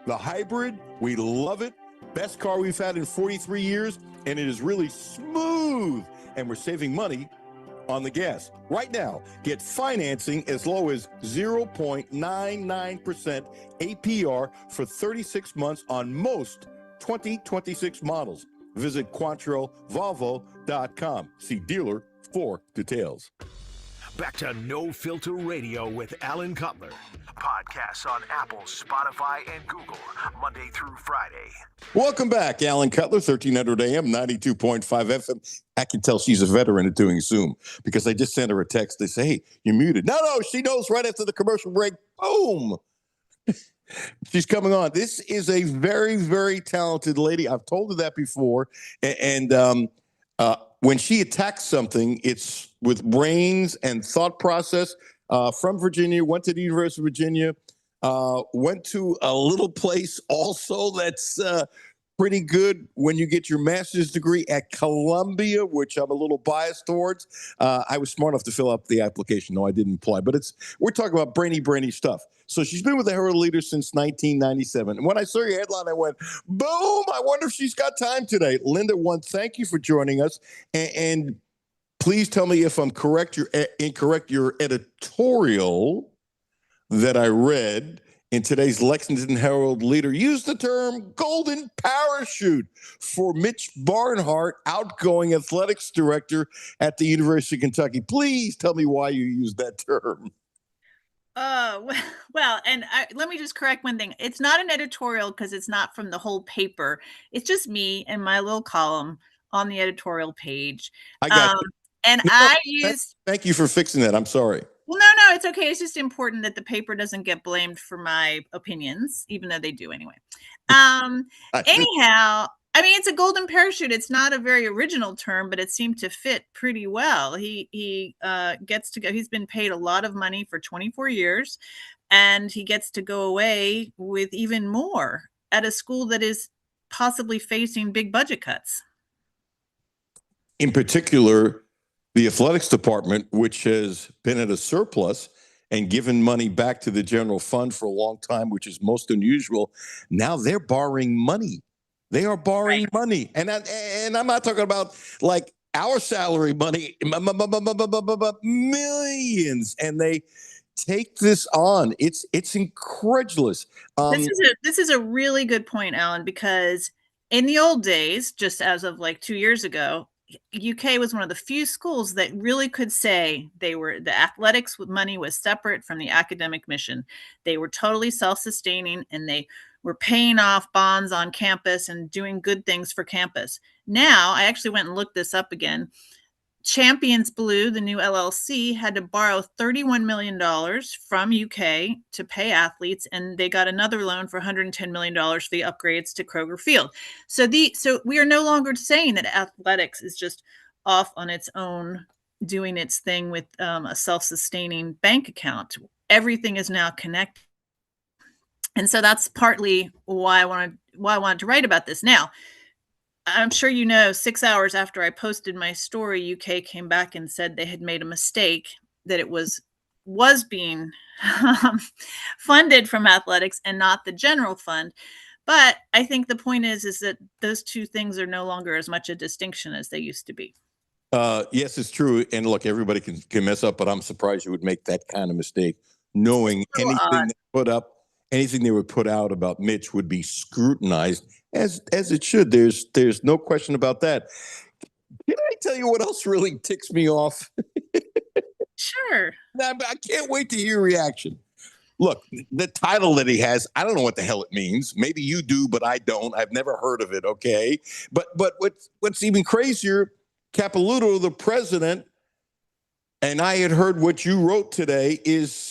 The hybrid, we love it. Best car we've had in 43 years, and it is really smooth. And we're saving money on the gas. Right now, get financing as low as 0.99% APR for 36 months on most 2026 models. Visit QuantrellVolvo.com. See dealer for details. Back to No Filter Radio with Alan Cutler. Podcasts on Apple, Spotify, and Google, Monday through Friday. Welcome back, Alan Cutler, 1300 AM, 92.5 FM. I can tell she's a veteran at doing Zoom because I just sent her a text. They say, hey, you're muted. No, she knows right after the commercial break. Boom. She's coming on. This is a very, very talented lady. I've told her that before. And when she attacks something, it's with brains and thought process. From Virginia, went to the University of Virginia, went to a little place also that's pretty good when you get your master's degree at Columbia, which I'm a little biased towards. I was smart enough to fill out the application. No, I didn't apply, but we're talking about brainy stuff. So she's been with the Herald Leader since 1997. And when I saw your headline, I went, boom, I wonder if she's got time today. Linda, thank you for joining us. And please tell me if I'm correct. You're incorrect. Your editorial that I read in today's Lexington Herald Leader used the term golden parachute for Mitch Barnhart, outgoing athletics director at the University of Kentucky. Please tell me why you used that term. Well, and let me just correct one thing. It's not an editorial because it's not from the whole paper. It's just me and my little column on the editorial page. I got you. And Thank you for fixing that. I'm sorry. Well, no, it's okay. It's just important that the paper doesn't get blamed for my opinions, even though they do anyway. Anyhow, I mean, it's a golden parachute. It's not a very original term, but it seemed to fit pretty well. He gets to go. He's been paid a lot of money for 24 years, and he gets to go away with even more at a school that is possibly facing big budget cuts. In particular, the athletics department, which has been at a surplus and given money back to the general fund for a long time, which is most unusual, now they're borrowing money. They are borrowing money. And I'm not talking about like our salary money, millions. And they take this on. It's incredulous. This is a really good point, Alan, because in the old days, just as of like 2 years ago, UK was one of the few schools that really could say the athletics money was separate from the academic mission. They were totally self-sustaining, and they were paying off bonds on campus and doing good things for campus. Now, I actually went and looked this up again. Champions Blue, the new LLC, had to borrow $31 million from UK to pay athletes, and they got another loan for $110 million for the upgrades to Kroger Field. So we are no longer saying that athletics is just off on its own, doing its thing with a self-sustaining bank account. Everything is now connected. And so that's partly why I wanted to write about this. Now, I'm sure 6 hours after I posted my story, UK came back and said they had made a mistake, that it was being funded from athletics and not the general fund. But I think the point is that those two things are no longer as much a distinction as they used to be. Yes, it's true. And look, everybody can mess up, but I'm surprised you would make that kind of mistake, knowing anything they would put out about Mitch would be scrutinized as it should. There's no question about that. Can I tell you what else really ticks me off? Sure. I can't wait to hear your reaction. Look, the title that he has, I don't know what the hell it means. Maybe you do, but I don't. I've never heard of it, okay? But what's even crazier, Capilouto, the president, and I had heard what you wrote today, is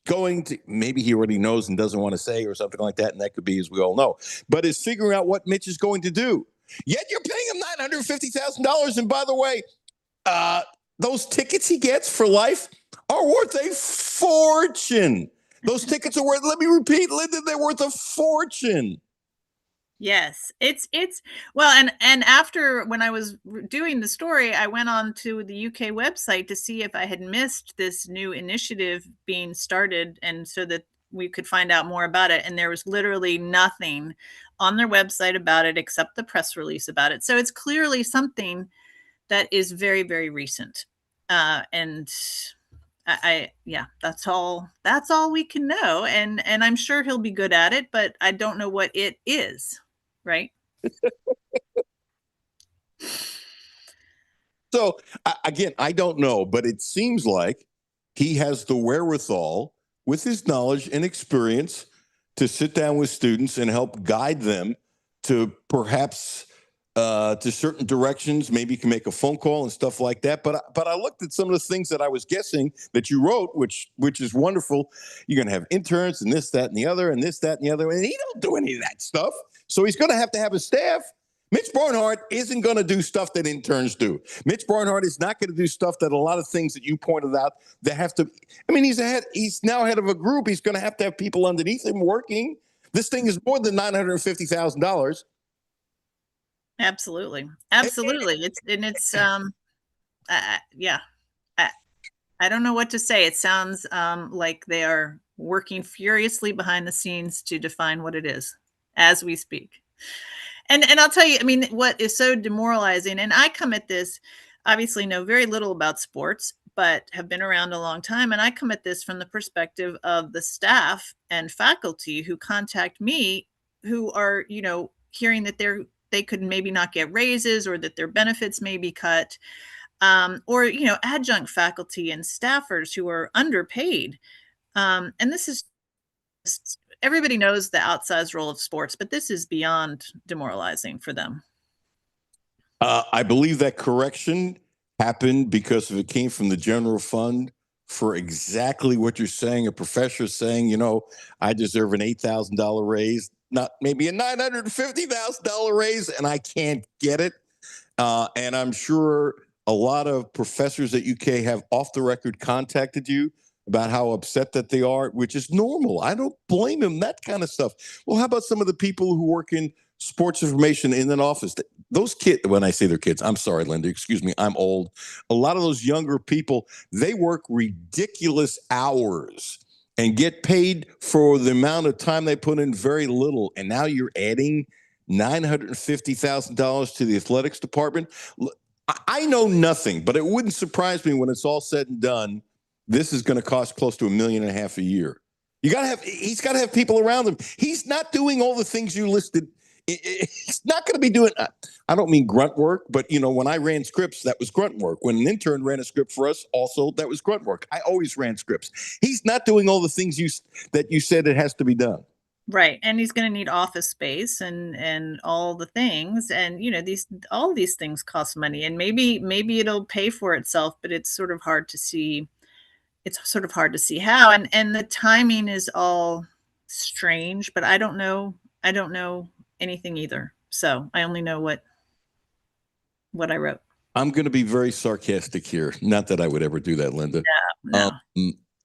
going to, maybe he already knows and doesn't want to say or something like that, and that could be, as we all know, but is figuring out what Mitch is going to do. Yet you're paying him $950,000. And by the way, those tickets he gets for life are worth a fortune. Those tickets are worth, let me repeat, Linda, they're worth a fortune. Yes, it's well, and after, when I was doing the story, I went on to the UK website to see if I had missed this new initiative being started, and so that we could find out more about it. And there was literally nothing on their website about it except the press release about it. So it's clearly something that is very, very recent. And yeah, that's all we can know. And I'm sure he'll be good at it, but I don't know what it is. Right. So again, I don't know, but it seems like he has the wherewithal with his knowledge and experience to sit down with students and help guide them to perhaps to certain directions. Maybe you can make a phone call and stuff like that. But I looked at some of the things that I was guessing that you wrote, which is wonderful. You're going to have interns and this, that, and the other, and this, that, and the other. And he don't do any of that stuff. So he's going to have a staff. Mitch Barnhart isn't going to do stuff that interns do. Mitch Barnhart is not going to do stuff that a lot of things that you pointed out that have to. I mean, he's now head of a group. He's going to have people underneath him working. This thing is more than $950,000. Absolutely. It's yeah. I don't know what to say. It sounds like they are working furiously behind the scenes to define what it is as we speak. And I'll tell you, I mean, what is so demoralizing, and I come at this, obviously know very little about sports, but have been around a long time. And I come at this from the perspective of the staff and faculty who contact me, who are, hearing that they could maybe not get raises or that their benefits may be cut, or, adjunct faculty and staffers who are underpaid. And this is everybody knows the outsized role of sports, but this is beyond demoralizing for them. I believe that correction happened because it came from the general fund for exactly what you're saying. A professor saying, I deserve an $8,000 raise, not maybe a $950,000 raise, and I can't get it. And I'm sure a lot of professors at UK have off the record contacted you about how upset that they are, which is normal. I don't blame them, that kind of stuff. Well, how about some of the people who work in sports information in an office? Those kids, when I say they're kids, I'm sorry, Linda, excuse me, I'm old. A lot of those younger people, they work ridiculous hours and get paid for the amount of time they put in, very little. And now you're adding $950,000 to the athletics department. I know nothing, but it wouldn't surprise me when it's all said and done. This is going to cost close to $1.5 million a year. He's got to have people around him. He's not doing all the things you listed. He's not going to be doing, I don't mean grunt work, but when I ran scripts, that was grunt work. When an intern ran a script for us, also, that was grunt work. I always ran scripts. He's not doing all the things that you said it has to be done. Right. And he's going to need office space and all the things. And, all these things cost money, and maybe it'll pay for itself, but it's sort of hard to see. It's sort of hard to see how, and the timing is all strange, but I don't know anything either. So I only know what I wrote. I'm going to be very sarcastic here. Not that I would ever do that, Linda. No.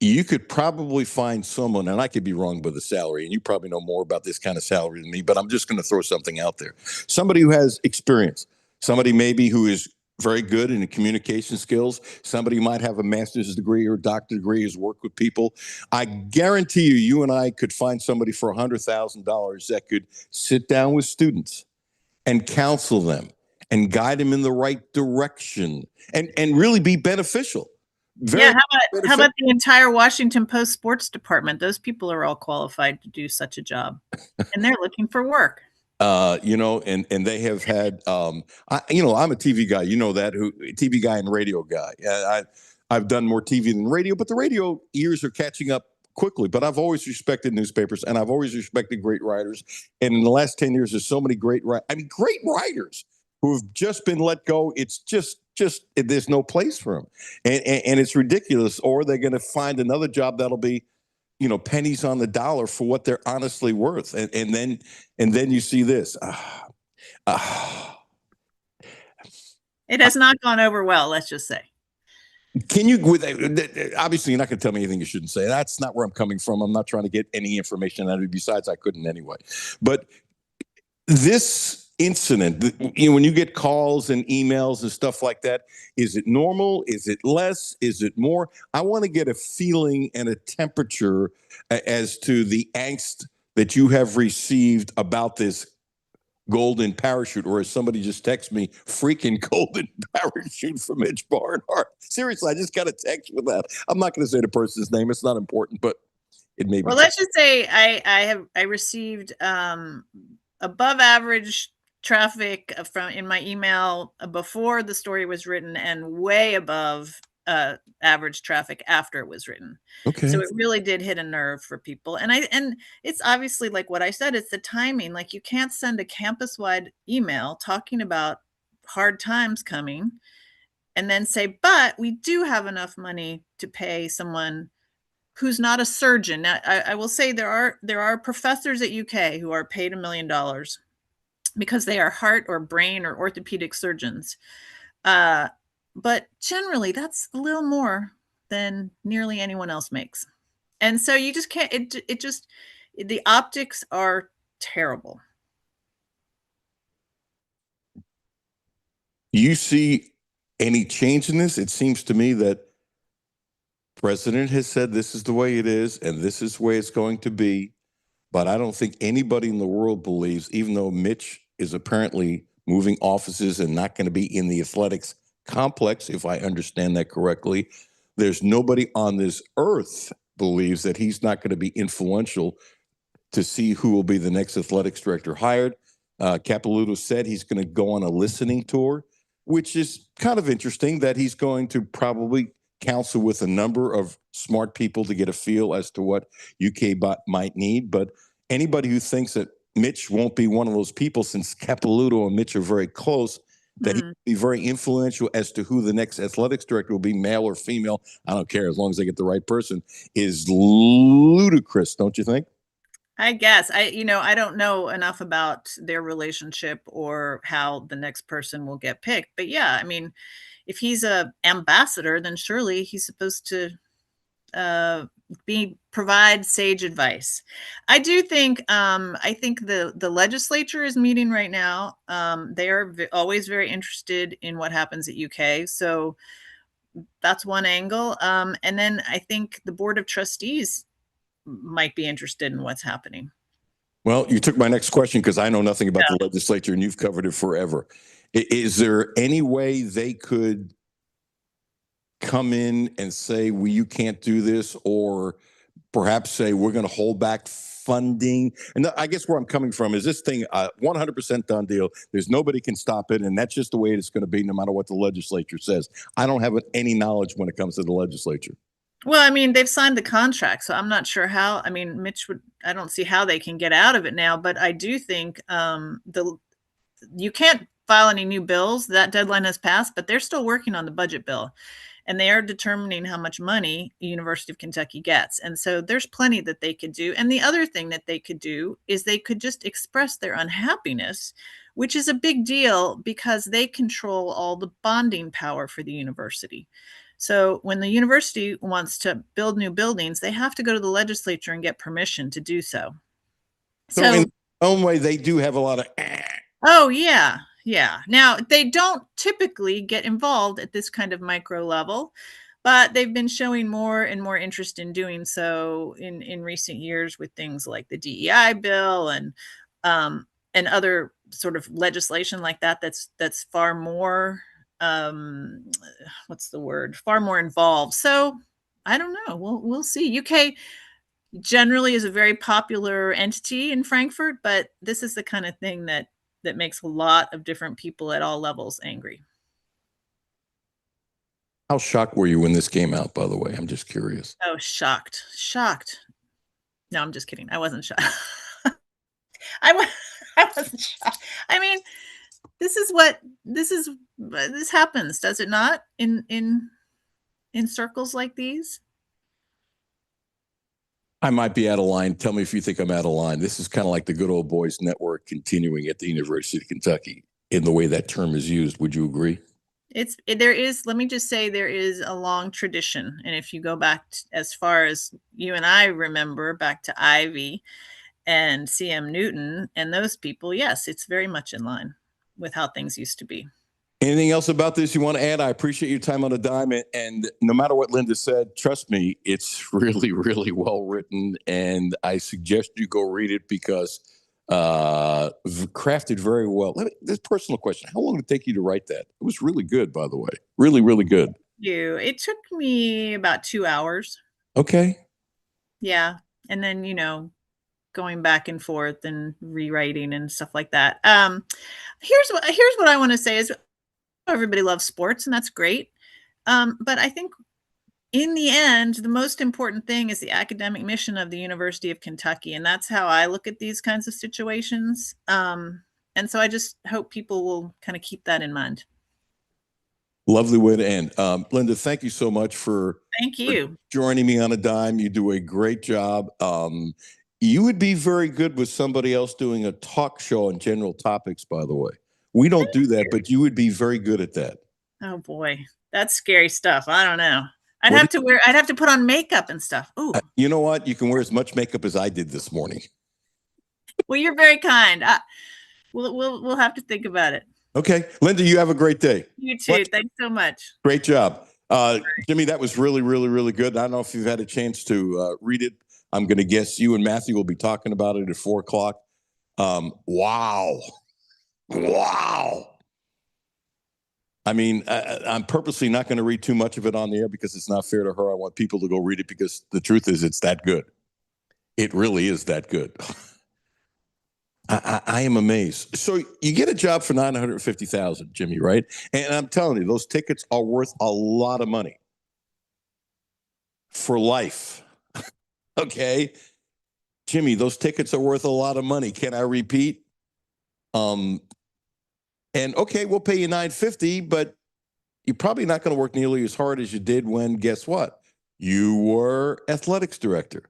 You could probably find someone, and I could be wrong with the salary, and you probably know more about this kind of salary than me, but I'm just going to throw something out there. Somebody who has experience, somebody maybe who is very good in communication skills. Somebody might have a master's degree or doctorate degree, has worked with people. I guarantee you and I could find somebody for $100,000 that could sit down with students and counsel them and guide them in the right direction and really be beneficial. How about the entire Washington Post sports department? Those people are all qualified to do such a job, and they're looking for work. And they have had, I'm a TV guy, TV guy and radio guy. I've done more TV than radio, but the radio ears are catching up quickly. But I've always respected newspapers, and I've always respected great writers. And in the last 10 years, there's so many great writers who have just been let go. It's just there's no place for them, and it's ridiculous. Or they're going to find another job that'll be, pennies on the dollar for what they're honestly worth. And then you see this. It has not gone over well, let's just say. Can you, obviously you're not going to tell me anything you shouldn't say. That's not where I'm coming from. I'm not trying to get any information out of you. Besides, I couldn't anyway. But this incident, when you get calls and emails and stuff like that, is it normal? Is it less? Is it more? I want to get a feeling and a temperature as to the angst that you have received about this golden parachute, or as somebody just texted me, freaking golden parachute from Mitch Barnhart. Seriously, I just got a text with that. I'm not going to say the person's name. It's not important, but it may be. Well, let's just say I received above average traffic from in my email before the story was written, and way above average traffic after it was written. Okay. So it really did hit a nerve for people. And it's obviously like what I said, it's the timing. Like, you can't send a campus-wide email talking about hard times coming and then say, but we do have enough money to pay someone who's not a surgeon. Now, I will say there are professors at UK who are paid $1 million because they are heart or brain or orthopedic surgeons. But generally, that's a little more than nearly anyone else makes. And so you just can't, the optics are terrible. You see any change in this? It seems to me that president has said this is the way it is and this is the way it's going to be. But I don't think anybody in the world believes, even though Mitch is apparently moving offices and not going to be in the athletics complex, if I understand that correctly, there's nobody on this earth believes that he's not going to be influential to see who will be the next athletics director hired. Capilouto said he's going to go on a listening tour, which is kind of interesting that he's going to probably counsel with a number of smart people to get a feel as to what UK might need. But anybody who thinks that Mitch won't be one of those people, since Capilouto and Mitch are very close, that he'll be very influential as to who the next athletics director will be, male or female, I don't care, as long as they get the right person, is ludicrous, don't you think? I guess I don't know enough about their relationship or how the next person will get picked. But yeah, I mean, if he's a ambassador, then surely he's supposed to provide sage advice. I do think I think the legislature is meeting right now. They are always very interested in what happens at UK, so that's one angle. And then I think the board of trustees might be interested in what's happening. Well, you took my next question because I know nothing about the legislature and you've covered it forever. Is there any way they could come in and say, well, you can't do this, or perhaps say, we're going to hold back funding? And I guess where I'm coming from is this thing 100% done deal. There's nobody can stop it. And that's just the way it's going to be, no matter what the legislature says. I don't have any knowledge when it comes to the legislature. Well, I mean, they've signed the contract, so I'm not sure how. I mean, I don't see how they can get out of it now, but I do think you can't file any new bills. That deadline has passed, but they're still working on the budget bill, and they are determining how much money the University of Kentucky gets. And so there's plenty that they could do. And the other thing that they could do is they could just express their unhappiness, which is a big deal because they control all the bonding power for the university. So when the university wants to build new buildings, they have to go to the legislature and get permission to do so. So in their own way, they do have a lot of. Oh, yeah. Yeah. Now, they don't typically get involved at this kind of micro level, but they've been showing more and more interest in doing so in recent years with things like the DEI bill and other sort of legislation like that. That's far more what's the word? Far more involved. So I don't know. We'll see. UK generally is a very popular entity in Frankfurt, but this is the kind of thing that makes a lot of different people at all levels angry. How shocked were you when this came out, by the way? I'm just curious. Oh, shocked. No, I'm just kidding. I wasn't shocked. I wasn't shocked. I mean, this happens, does it not? In circles like these? I might be out of line. Tell me if you think I'm out of line. This is kind of like the good old boys network continuing at the University of Kentucky in the way that term is used. Would you agree? Let me just say, there is a long tradition. And if you go back as far as you and I remember, back to Ivy, and CM Newton and those people, yes, it's very much in line with how things used to be. Anything else about this you want to add? I appreciate your time on a dime. And no matter what Linda said, trust me, it's really, really well written. And I suggest you go read it because crafted very well. This personal question. How long did it take you to write that? It was really good, by the way. Really, really good. It took me about 2 hours. Okay. Yeah. And then, going back and forth and rewriting and stuff like that. Here's what I want to say is everybody loves sports, and that's great. But I think in the end, the most important thing is the academic mission of the University of Kentucky. And that's how I look at these kinds of situations. And so I just hope people will kind of keep that in mind. Lovely way to end. Linda, thank you so much Thank you. for joining me on a dime. You do a great job. You would be very good with somebody else doing a talk show on general topics, by the way. We don't do that, but you would be very good at that. Oh boy, that's scary stuff. I don't know. I'd have to put on makeup and stuff. Ooh. You know what? You can wear as much makeup as I did this morning. Well, you're very kind. We'll have to think about it. Okay. Linda, you have a great day. You too. Thanks so much. Great job. Jimmy, that was really, really, really good. I don't know if you've had a chance to read it. I'm going to guess you and Matthew will be talking about it at 4:00. Wow. I mean, I'm purposely not going to read too much of it on the air because it's not fair to her. I want people to go read it because the truth is it's that good. It really is that good. I am amazed. So you get a job for $950,000, Jimmy, right? And I'm telling you, those tickets are worth a lot of money for life. Okay, Jimmy, those tickets are worth a lot of money. Can I repeat? And okay, we'll pay you $950, but you're probably not going to work nearly as hard as you did when, guess what? You were athletics director.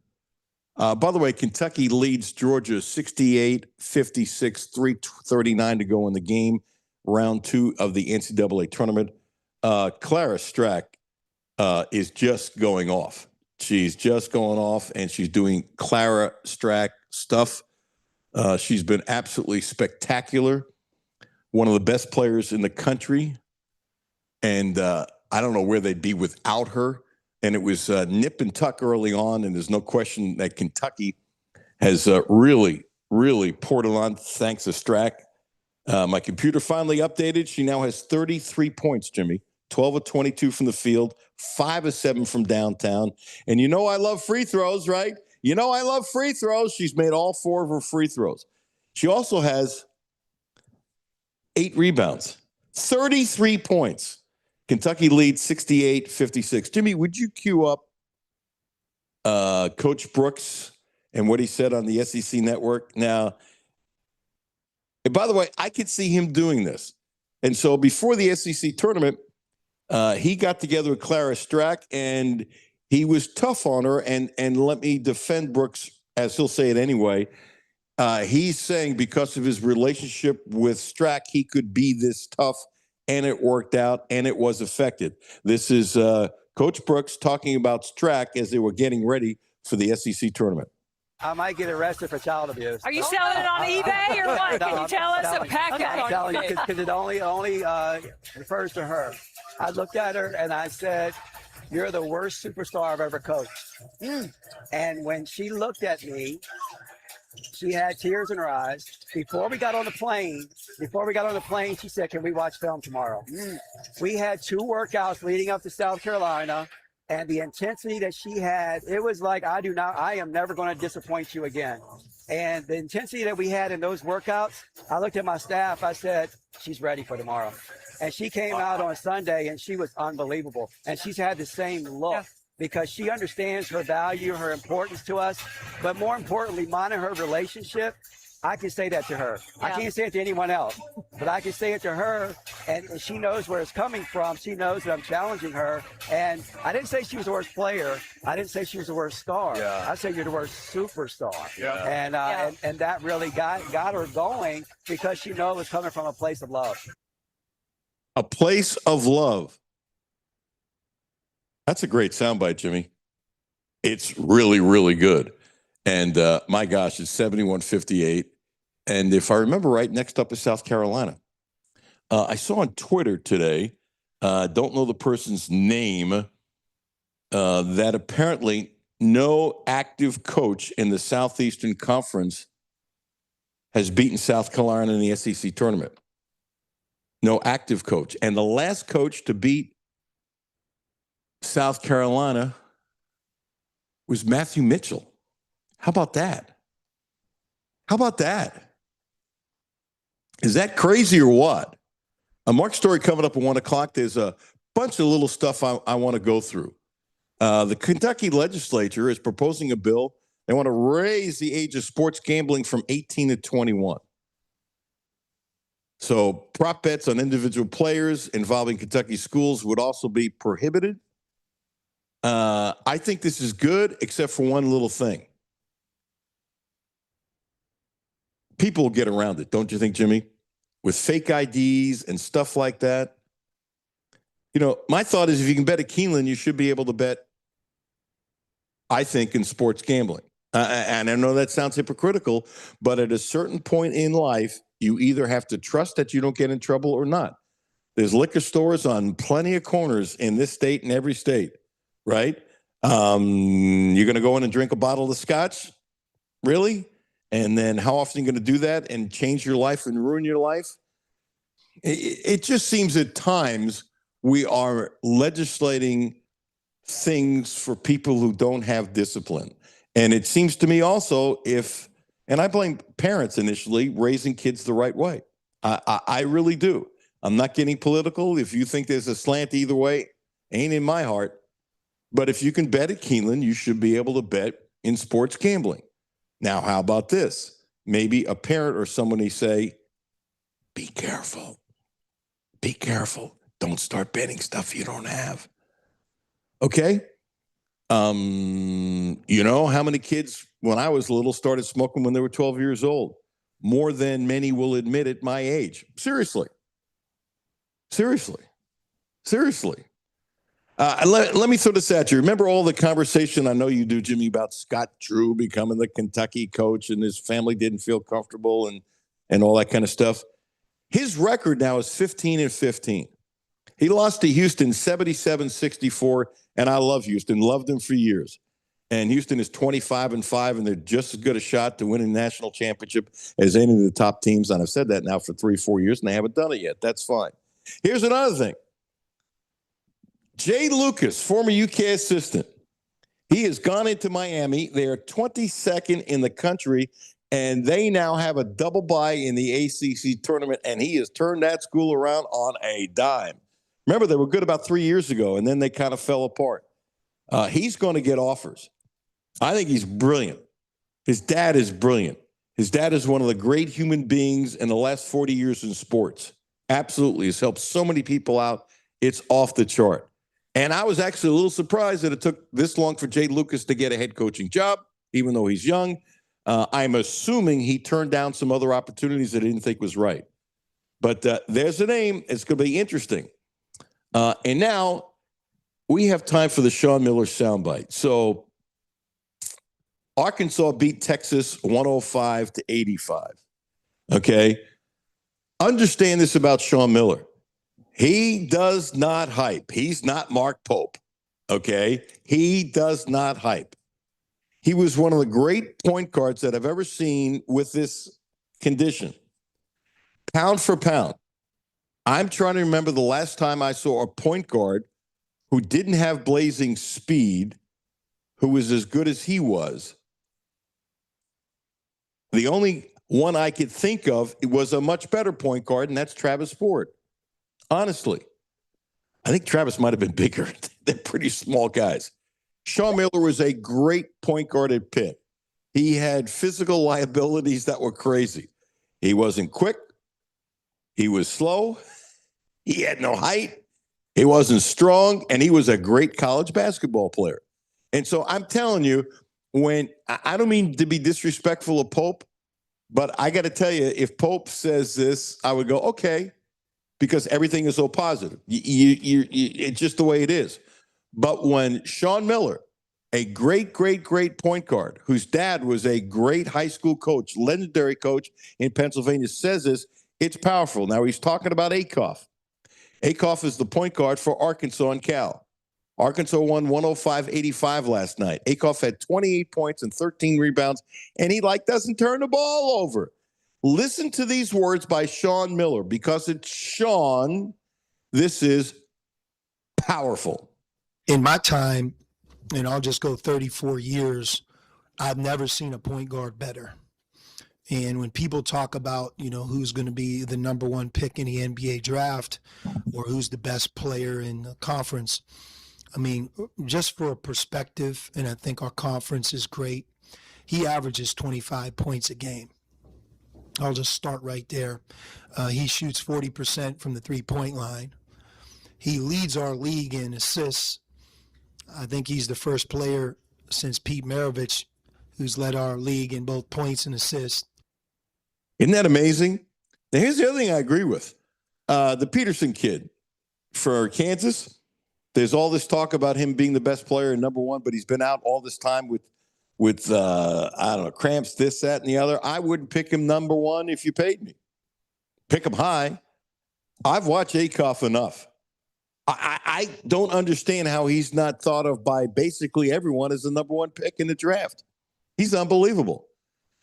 By the way, Kentucky leads Georgia 68-56, 3:39 to go in the game, round 2 of the NCAA tournament. Clara Strack is just going off. She's just going off, and she's doing Clara Strack stuff. She's been absolutely spectacular. One of the best players in the country. And I don't know where they'd be without her. And it was nip and tuck early on. And there's no question that Kentucky has really, really poured it on thanks to Strack. My computer finally updated. She now has 33 points, Jimmy. 12 of 22 from the field, 5 of 7 from downtown. And you know I love free throws, right? You know I love free throws. She's made all 4 of her free throws. She also has 8 rebounds, 33 points. Kentucky leads 68-56. Jimmy, would you cue up Coach Brooks and what he said on the SEC network? Now, and by the way, I could see him doing this. And so before the SEC tournament, he got together with Clara Strack, and he was tough on her. And let me defend Brooks, as he'll say it anyway. He's saying because of his relationship with Strack, he could be this tough, and it worked out, and it was effective. This is Coach Brooks talking about Strack as they were getting ready for the SEC tournament. I might get arrested for child abuse. Are you selling it on eBay or what? Can you tell us a packet? I'm telling you because it only refers to her. I looked at her and I said, "You're the worst superstar I've ever coached." And when she looked at me, she had tears in her eyes. Before we got on the plane, she said, "Can we watch film tomorrow?" We had 2 workouts leading up to South Carolina. And the intensity that she had, it was like, I am never going to disappoint you again. And the intensity that we had in those workouts, I looked at my staff, I said, she's ready for tomorrow. And she came out on Sunday and she was unbelievable. And she's had the same look because she understands her value, her importance to us. But more importantly, mine and her relationship, I can say that to her. I can't say it to anyone else, but I can say it to her, and she knows where it's coming from. She knows that I'm challenging her, and I didn't say she was the worst player. I didn't say she was the worst star. I said you're the worst superstar. And that really got her going because she knows it's coming from a place of love. A place of love. That's a great soundbite, Jimmy. It's really, really good. And my gosh, it's 71-58. And if I remember right, next up is South Carolina. I saw on Twitter today, don't know the person's name, that apparently no active coach in the Southeastern Conference has beaten South Carolina in the SEC tournament. No active coach. And the last coach to beat South Carolina was Matthew Mitchell. How about that? How about that? Is that crazy or what? A Mark story coming up at 1 o'clock. There's a bunch of little stuff I want to go through. The Kentucky legislature is proposing a bill. They want to raise the age of sports gambling from 18 to 21. So prop bets on individual players involving Kentucky schools would also be prohibited. I think this is good, except for one little thing. People will get around it, don't you think, Jimmy? With fake IDs and stuff like that. You know, my thought is if you can bet at Keeneland, you should be able to bet, I think, in sports gambling. And I know that sounds hypocritical, but at a certain point in life, you either have to trust that you don't get in trouble or not. There's liquor stores on plenty of corners in this state and every state, right? You're going to go in and drink a bottle of scotch? Really? And then how often are you going to do that and change your life and ruin your life? It just seems at times we are legislating things for people who don't have discipline. And it seems to me also and I blame parents initially, raising kids the right way. I really do. I'm not getting political. If you think there's a slant either way, ain't in my heart. But if you can bet at Keeneland, you should be able to bet in sports gambling. Now, how about this? Maybe a parent or somebody say, be careful. Be careful. Don't start betting stuff you don't have. Okay? You know how many kids, when I was little, started smoking when they were 12 years old? More than many will admit at my age. Seriously. Let me throw this at you. Remember all the conversation, I know you do, Jimmy, about Scott Drew becoming the Kentucky coach and his family didn't feel comfortable and all that kind of stuff. His record now is 15-15. He lost to Houston 77-64, and I love Houston, loved him for years. And Houston is 25-5, and they're just as good a shot to win a national championship as any of the top teams. And I've said that now for 3-4 years, and they haven't done it yet. That's fine. Here's another thing. Jay Lucas, former UK assistant, he has gone into Miami. They are 22nd in the country, and they now have a double bye in the ACC tournament, and he has turned that school around on a dime. Remember, they were good about 3 years ago, and then they kind of fell apart. He's going to get offers. I think he's brilliant. His dad is brilliant. His dad is one of the great human beings in the last 40 years in sports. Absolutely. Has helped so many people out. It's off the chart. And I was actually a little surprised that it took this long for Jay Lucas to get a head coaching job, even though he's young. I'm assuming he turned down some other opportunities that he didn't think was right. But there's a name. It's going to be interesting. And now we have time for the Sean Miller soundbite. So Arkansas beat Texas 105-85. Okay. Understand this about Sean Miller. He does not hype. He's not Mark Pope. Okay. He does not hype. He was one of the great point guards that I've ever seen with this condition. Pound for pound. I'm trying to remember the last time I saw a point guard who didn't have blazing speed, who was as good as he was. The only one I could think of was a much better point guard, and that's Travis Ford. Honestly, I think Travis might have been bigger. They're pretty small guys. Sean Miller was a great point guard at Pitt. He had physical liabilities that were crazy. He wasn't quick. He was slow. He had no height. He wasn't strong, and he was a great college basketball player. And so I'm telling you, when I don't mean to be disrespectful of Pope, but I got to tell you, if Pope says this, I would go, okay, because everything is so positive. It's just the way it is. But when Sean Miller a great, great, great point guard whose dad was a great high school coach, legendary coach in Pennsylvania, says this. It's powerful. Now, he's talking about Akoff. Akoff is the point guard for Arkansas and Cal. Arkansas won 105-85 last night. Akoff had 28 points and 13 rebounds, and he doesn't turn the ball over. Listen to these words by Sean Miller, because it's Sean. This is powerful. In my time, and I'll just go 34 years, I've never seen a point guard better. And when people talk about, who's going to be the number one pick in the NBA draft or who's the best player in the conference, I mean, just for a perspective, and I think our conference is great, he averages 25 points a game. I'll just start right there. He shoots 40% from the three-point line. He leads our league in assists. I think he's the first player since Pete Maravich who's led our league in both points and assists. Isn't that amazing? Now, here's the other thing I agree with. The Peterson kid for Kansas, there's all this talk about him being the best player and number one, but he's been out all this time with I don't know, cramps, this, that, and the other. I wouldn't pick him number one if you paid me. Pick him high. I've watched Akoff enough. I don't understand how he's not thought of by basically everyone as the number one pick in the draft. He's unbelievable.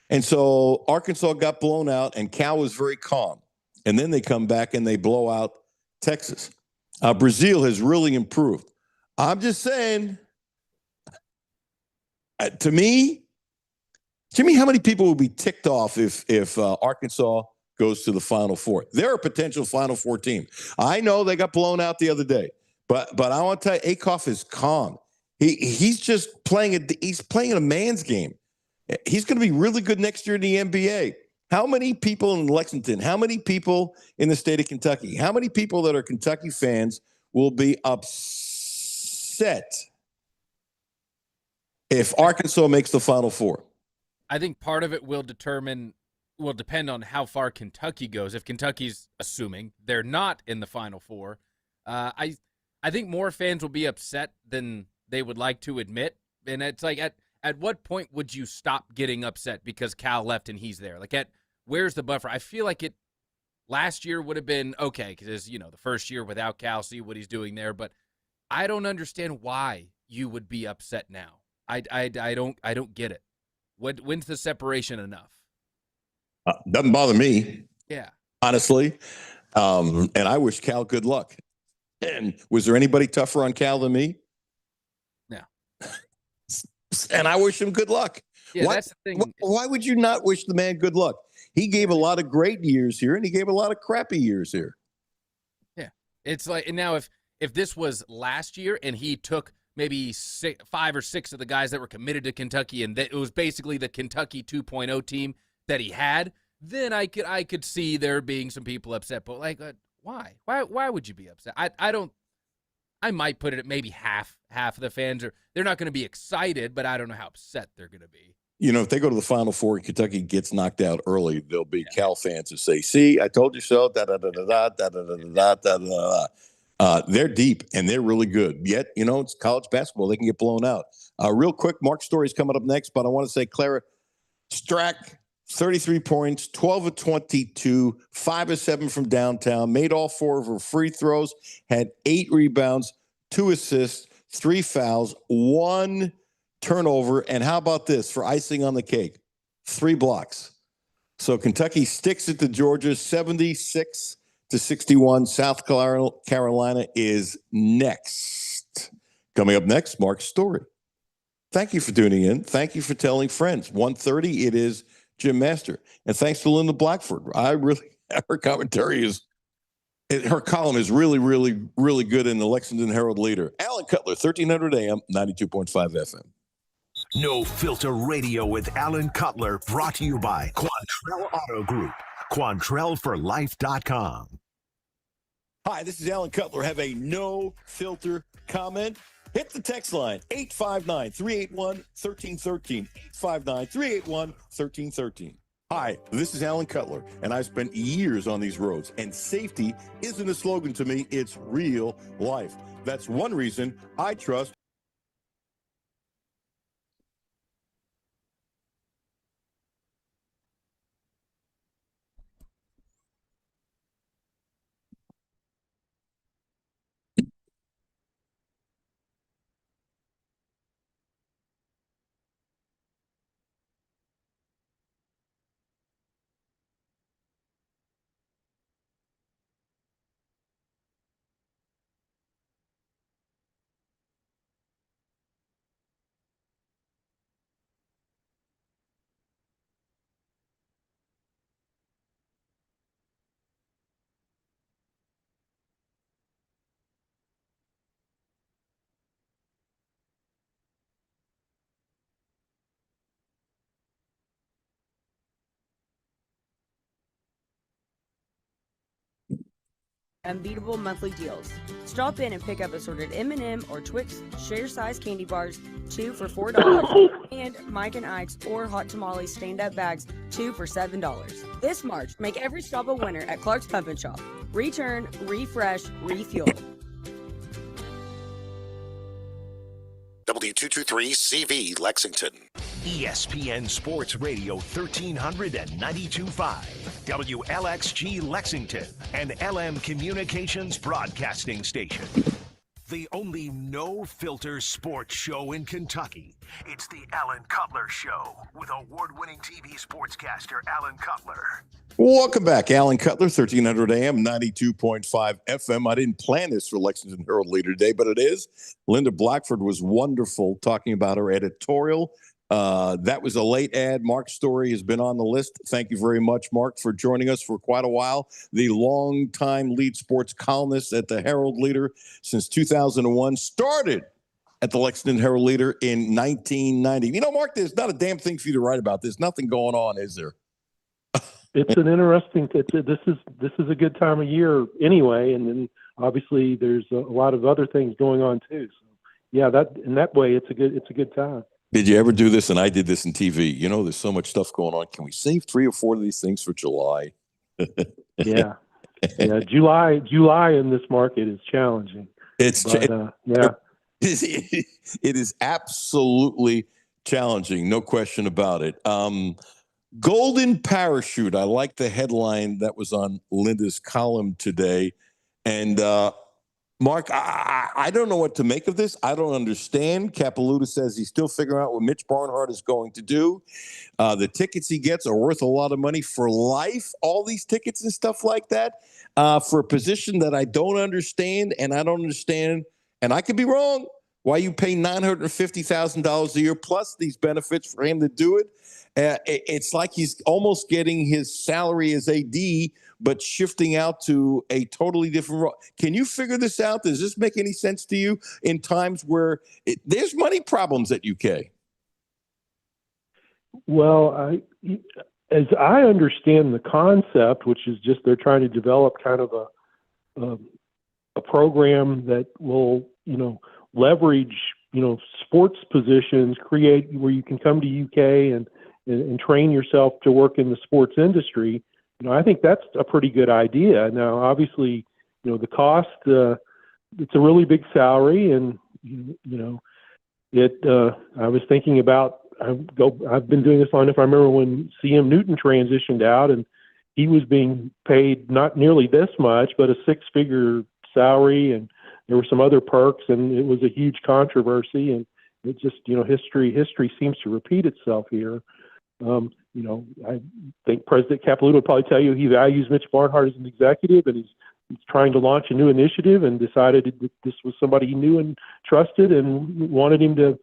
And so Arkansas got blown out, and Cal was very calm. And then they come back and they blow out Texas. Brazil has really improved. I'm just saying, to me, Jimmy, how many people would be ticked off if Arkansas goes to the Final Four? They're a potential Final Four team. I know they got blown out the other day, but I want to tell you, Akoff is calm. He's just playing he's playing a man's game. He's going to be really good next year in the NBA. How many people in Lexington, how many people in the state of Kentucky, how many people that are Kentucky fans will be upset if Arkansas makes the Final Four? I think part of it will depend on how far Kentucky goes. If Kentucky's assuming they're not in the Final Four, I think more fans will be upset than they would like to admit. And it's like, at what point would you stop getting upset because Cal left and he's there? Like, where's the buffer? I feel like last year would have been okay because, the first year without Cal, see what he's doing there. But I don't understand why you would be upset now. I don't get it. When's the separation enough? Doesn't bother me. Yeah. Honestly. And I wish Cal good luck. And was there anybody tougher on Cal than me? No. And I wish him good luck. Yeah, that's the thing. Why would you not wish the man good luck? He gave a lot of great years here, and he gave a lot of crappy years here. Yeah. It's like, and now if this was last year and he took maybe 5 or 6 of the guys that were committed to Kentucky, and it was basically the Kentucky 2.0 team that he had, then I could see there being some people upset. But why? Why would you be upset? I might put it at maybe half of the fans they're not going to be excited, but I don't know how upset they're going to be. If they go to the Final Four and Kentucky gets knocked out early, there'll be Cal fans who say, "See, I told you so." Da da da da da da da da da da. They're deep and they're really good. Yet, it's college basketball; they can get blown out. Real quick, Mark's story is coming up next, but I want to say Clara Strack, 33 points, 12 of 22, 5 of 7 from downtown, made all 4 of her free throws, had 8 rebounds, 2 assists, 3 fouls, 1 turnover, and how about this for icing on the cake? 3 blocks. So Kentucky sticks it to Georgia, 76-61. South Carolina is next. Coming up next, Mark's story. Thank you for tuning in. Thank you for telling friends. 1:30, it is Jim Master. And thanks to Linda Blackford. Her commentary her column is really, really, really good in the Lexington Herald Leader. Alan Cutler, 1300 AM, 92.5 FM. No Filter Radio with Alan Cutler, brought to you by Quantrell Auto Group. QuantrellForLife.com. Hi, this is Alan Cutler. Have a no filter comment? Hit the text line, 859-381-1313. 859-381-1313. Hi, this is Alan Cutler, and I've spent years on these roads, and safety isn't a slogan to me, it's real life. That's one reason I trust unbeatable monthly deals. Stop in and pick up assorted M&M or Twix share-size candy bars, 2 for $4, and Mike and Ike's or Hot Tamales stand-up bags, 2 for $7. This March, make every stop a winner at Clark's Pump and Shop. Return, refresh, refuel. W223CV Lexington. ESPN Sports Radio 1392.5, WLXG Lexington, and LM Communications Broadcasting Station. The only no-filter sports show in Kentucky. It's the Alan Cutler Show with award-winning TV sportscaster Alan Cutler. Welcome back, Alan Cutler, 1300 AM, 92.5 FM. I didn't plan this for Lexington Herald Leader today, but it is. Linda Blackford was wonderful talking about her editorial. That was a late ad. Mark's story has been on the list. Thank you very much, Mark, for joining us for quite a while. The longtime lead sports columnist at the Herald Leader since 2001, started at the Lexington Herald Leader in 1990. You know, Mark, there's not a damn thing for you to write about. There's nothing going on, is there? It's an interesting. This is a good time of year anyway, and then obviously there's a lot of other things going on too. So yeah, that in that way, it's a good time. Did you ever do this? And I did this in TV. You know, there's so much stuff going on. Can we save 3 or 4 of these things for July? Yeah. July in this market is challenging. It is absolutely challenging. No question about it. Golden Parachute. I like the headline that was on Linda's column today. And Mark, I don't know what to make of this. I don't understand. Capilouta says he's still figuring out what Mitch Barnhart is going to do. The tickets he gets are worth a lot of money for life, all these tickets and stuff like that, for a position that I don't understand. And I don't understand, and I could be wrong, why you pay $950,000 a year plus these benefits for him to do it. It's like he's almost getting his salary as AD, but shifting out to a totally different role. Can you figure this out? Does this make any sense to you in times where there's money problems at UK? Well, as I understand the concept, which is just they're trying to develop kind of a program that will, leverage, sports positions, create where you can come to UK and train yourself to work in the sports industry. I think that's a pretty good idea. Now, obviously, the cost, it's a really big salary, and I was thinking about. I've been doing this long enough. I remember when CM Newton transitioned out, and he was being paid not nearly this much, but a 6-figure salary, and there were some other perks, and it was a huge controversy. And it just, history seems to repeat itself here. I think President Capilouta would probably tell you he values Mitch Barnhart as an executive, and he's trying to launch a new initiative, and decided that this was somebody he knew and trusted, and wanted him to,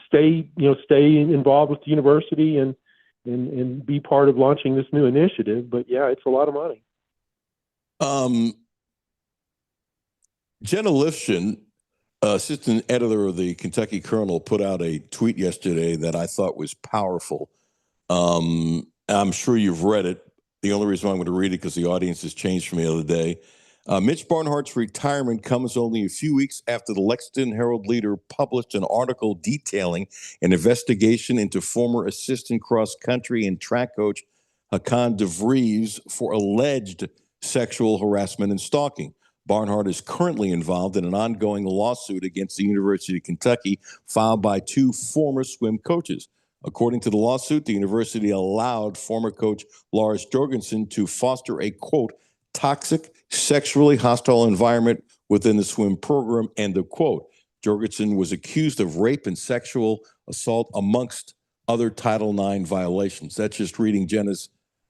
stay involved with the university and be part of launching this new initiative. But yeah, it's a lot of money. Jenna Lifshin, assistant editor of the Kentucky Colonel, put out a tweet yesterday that I thought was powerful. I'm sure you've read it. The only reason why I'm going to read it because the audience has changed from the other day. Mitch Barnhart's retirement comes only a few weeks after the Lexington Herald Leader published an article detailing an investigation into former assistant cross-country and track coach Hakan DeVries for alleged sexual harassment and stalking. Barnhart is currently involved in an ongoing lawsuit against the University of Kentucky filed by 2 former swim coaches. According to the lawsuit, the university allowed former coach Lars Jorgensen to foster a, quote, toxic, sexually hostile environment within the swim program, end of quote. Jorgensen was accused of rape and sexual assault amongst other Title IX violations. That's just reading Jenna's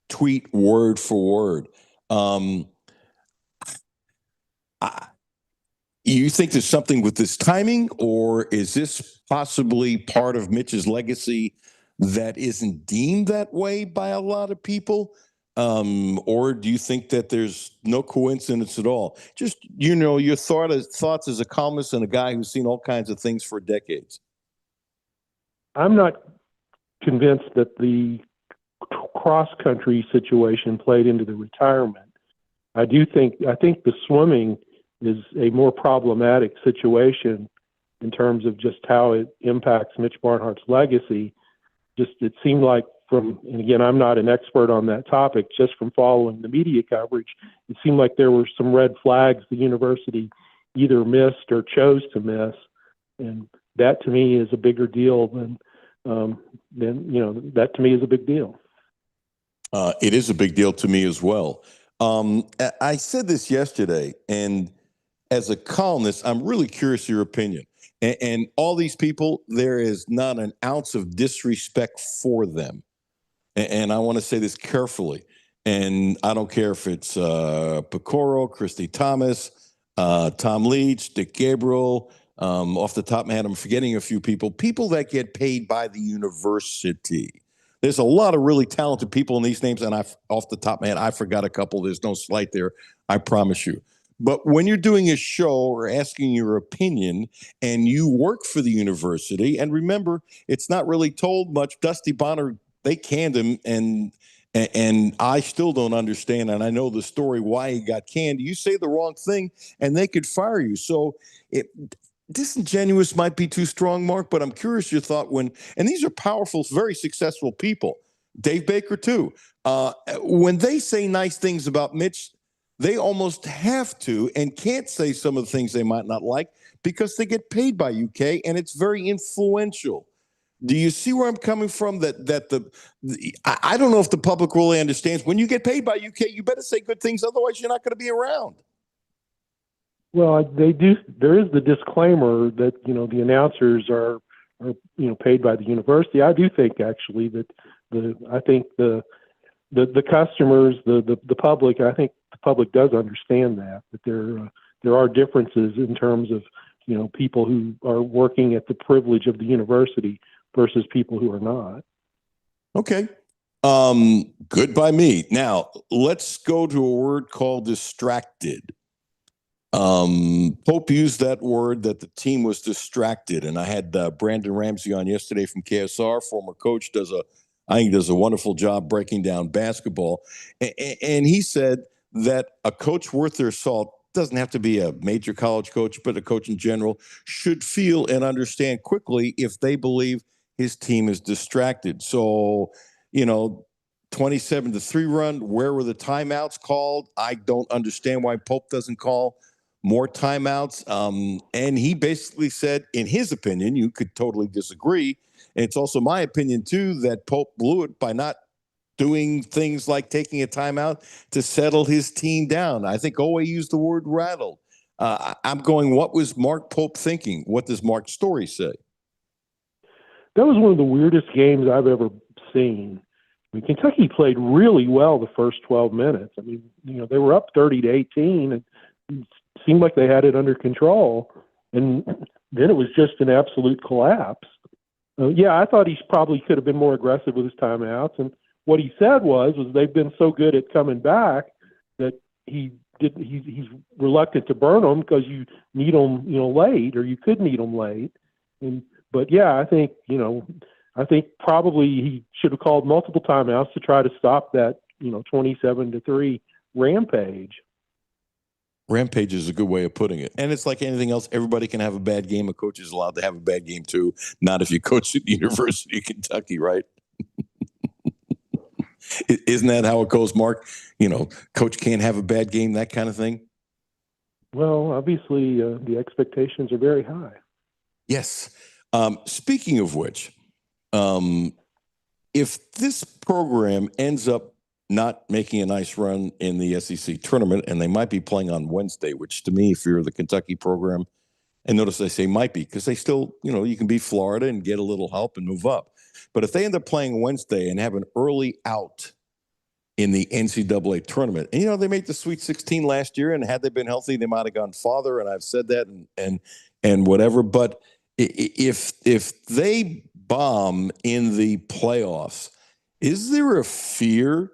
tweet word for word. You think there's something with this timing, or is this possibly part of Mitch's legacy that isn't deemed that way by a lot of people? Or do you think that there's no coincidence at all? Just, your thoughts as a columnist and a guy who's seen all kinds of things for decades. I'm not convinced that the cross-country situation played into the retirement. I think the swimming is a more problematic situation in terms of just how it impacts Mitch Barnhart's legacy. Just it seemed like and again, I'm not an expert on that topic, just from following the media coverage, it seemed like there were some red flags the university either missed or chose to miss. And that to me is a bigger deal than that to me is a big deal. It is a big deal to me as well. I said this yesterday, and as a columnist, I'm really curious your opinion. And all these people, there is not an ounce of disrespect for them. And I want to say this carefully. And I don't care if it's Pecoro, Christy Thomas, Tom Leach, Dick Gabriel. Off the top of my head, I'm forgetting a few people that get paid by the university. There's a lot of really talented people in these names, and off the top of my head, I forgot a couple. There's no slight there, I promise you. But when you're doing a show or asking your opinion and you work for the university, and remember, it's not really told much. Dusty Bonner, they canned him, and I still don't understand, and I know the story why he got canned. You say the wrong thing, and they could fire you. So disingenuous might be too strong, Mark, but I'm curious your thought and these are powerful, very successful people. Dave Baker, too. When they say nice things about Mitch, they almost have to and can't say some of the things they might not like because they get paid by UK, and it's very influential. Do you see where I'm coming from? I don't know if the public really understands. When you get paid by UK, you better say good things, otherwise you're not going to be around. Well, they do. There is the disclaimer that the announcers are paid by the university. I do think actually that the customers, the public. I think the public does understand that there are differences in terms of people who are working at the privilege of the university versus people who are not. Okay. Good by me. Now let's go to a word called distracted. Pope used that word, that the team was distracted. And I had Brandon Ramsey on yesterday from KSR, former coach, I think does a wonderful job breaking down basketball. And he said that a coach worth their salt, doesn't have to be a major college coach, but a coach in general, should feel and understand quickly if they believe his team is distracted. So, 27-3 run, where were the timeouts called? I don't understand why Pope doesn't call more timeouts. And he basically said, in his opinion, you could totally disagree. And it's also my opinion, too, that Pope blew it by not doing things like taking a timeout to settle his team down. I think Owe used the word rattled. I'm going, what was Mark Pope thinking? What does Mark's story say? That was one of the weirdest games I've ever seen. I mean, Kentucky played really well the first 12 minutes. I mean, they were up 30-18 and it seemed like they had it under control. And then it was just an absolute collapse. I thought he probably could have been more aggressive with his timeouts. And what he said was they've been so good at coming back that he's reluctant to burn them because you need them, late, or you could need them late. I think probably he should have called multiple timeouts to try to stop that, 27-3 rampage. Rampage is a good way of putting it. And it's like anything else. Everybody can have a bad game. A coach is allowed to have a bad game too. Not if you coach at the University of Kentucky, right? Isn't that how it goes, Mark? Coach can't have a bad game, that kind of thing. Well, obviously the expectations are very high. Yes. Speaking of which, if this program ends up not making a nice run in the SEC tournament, and they might be playing on Wednesday, which to me, if you're the Kentucky program, and notice I say might be, because they still, you can beat Florida and get a little help and move up. But if they end up playing Wednesday and have an early out in the NCAA tournament, and they made the Sweet 16 last year, and had they been healthy, they might have gone farther, and I've said that and whatever. But if they bomb in the playoffs, is there a fear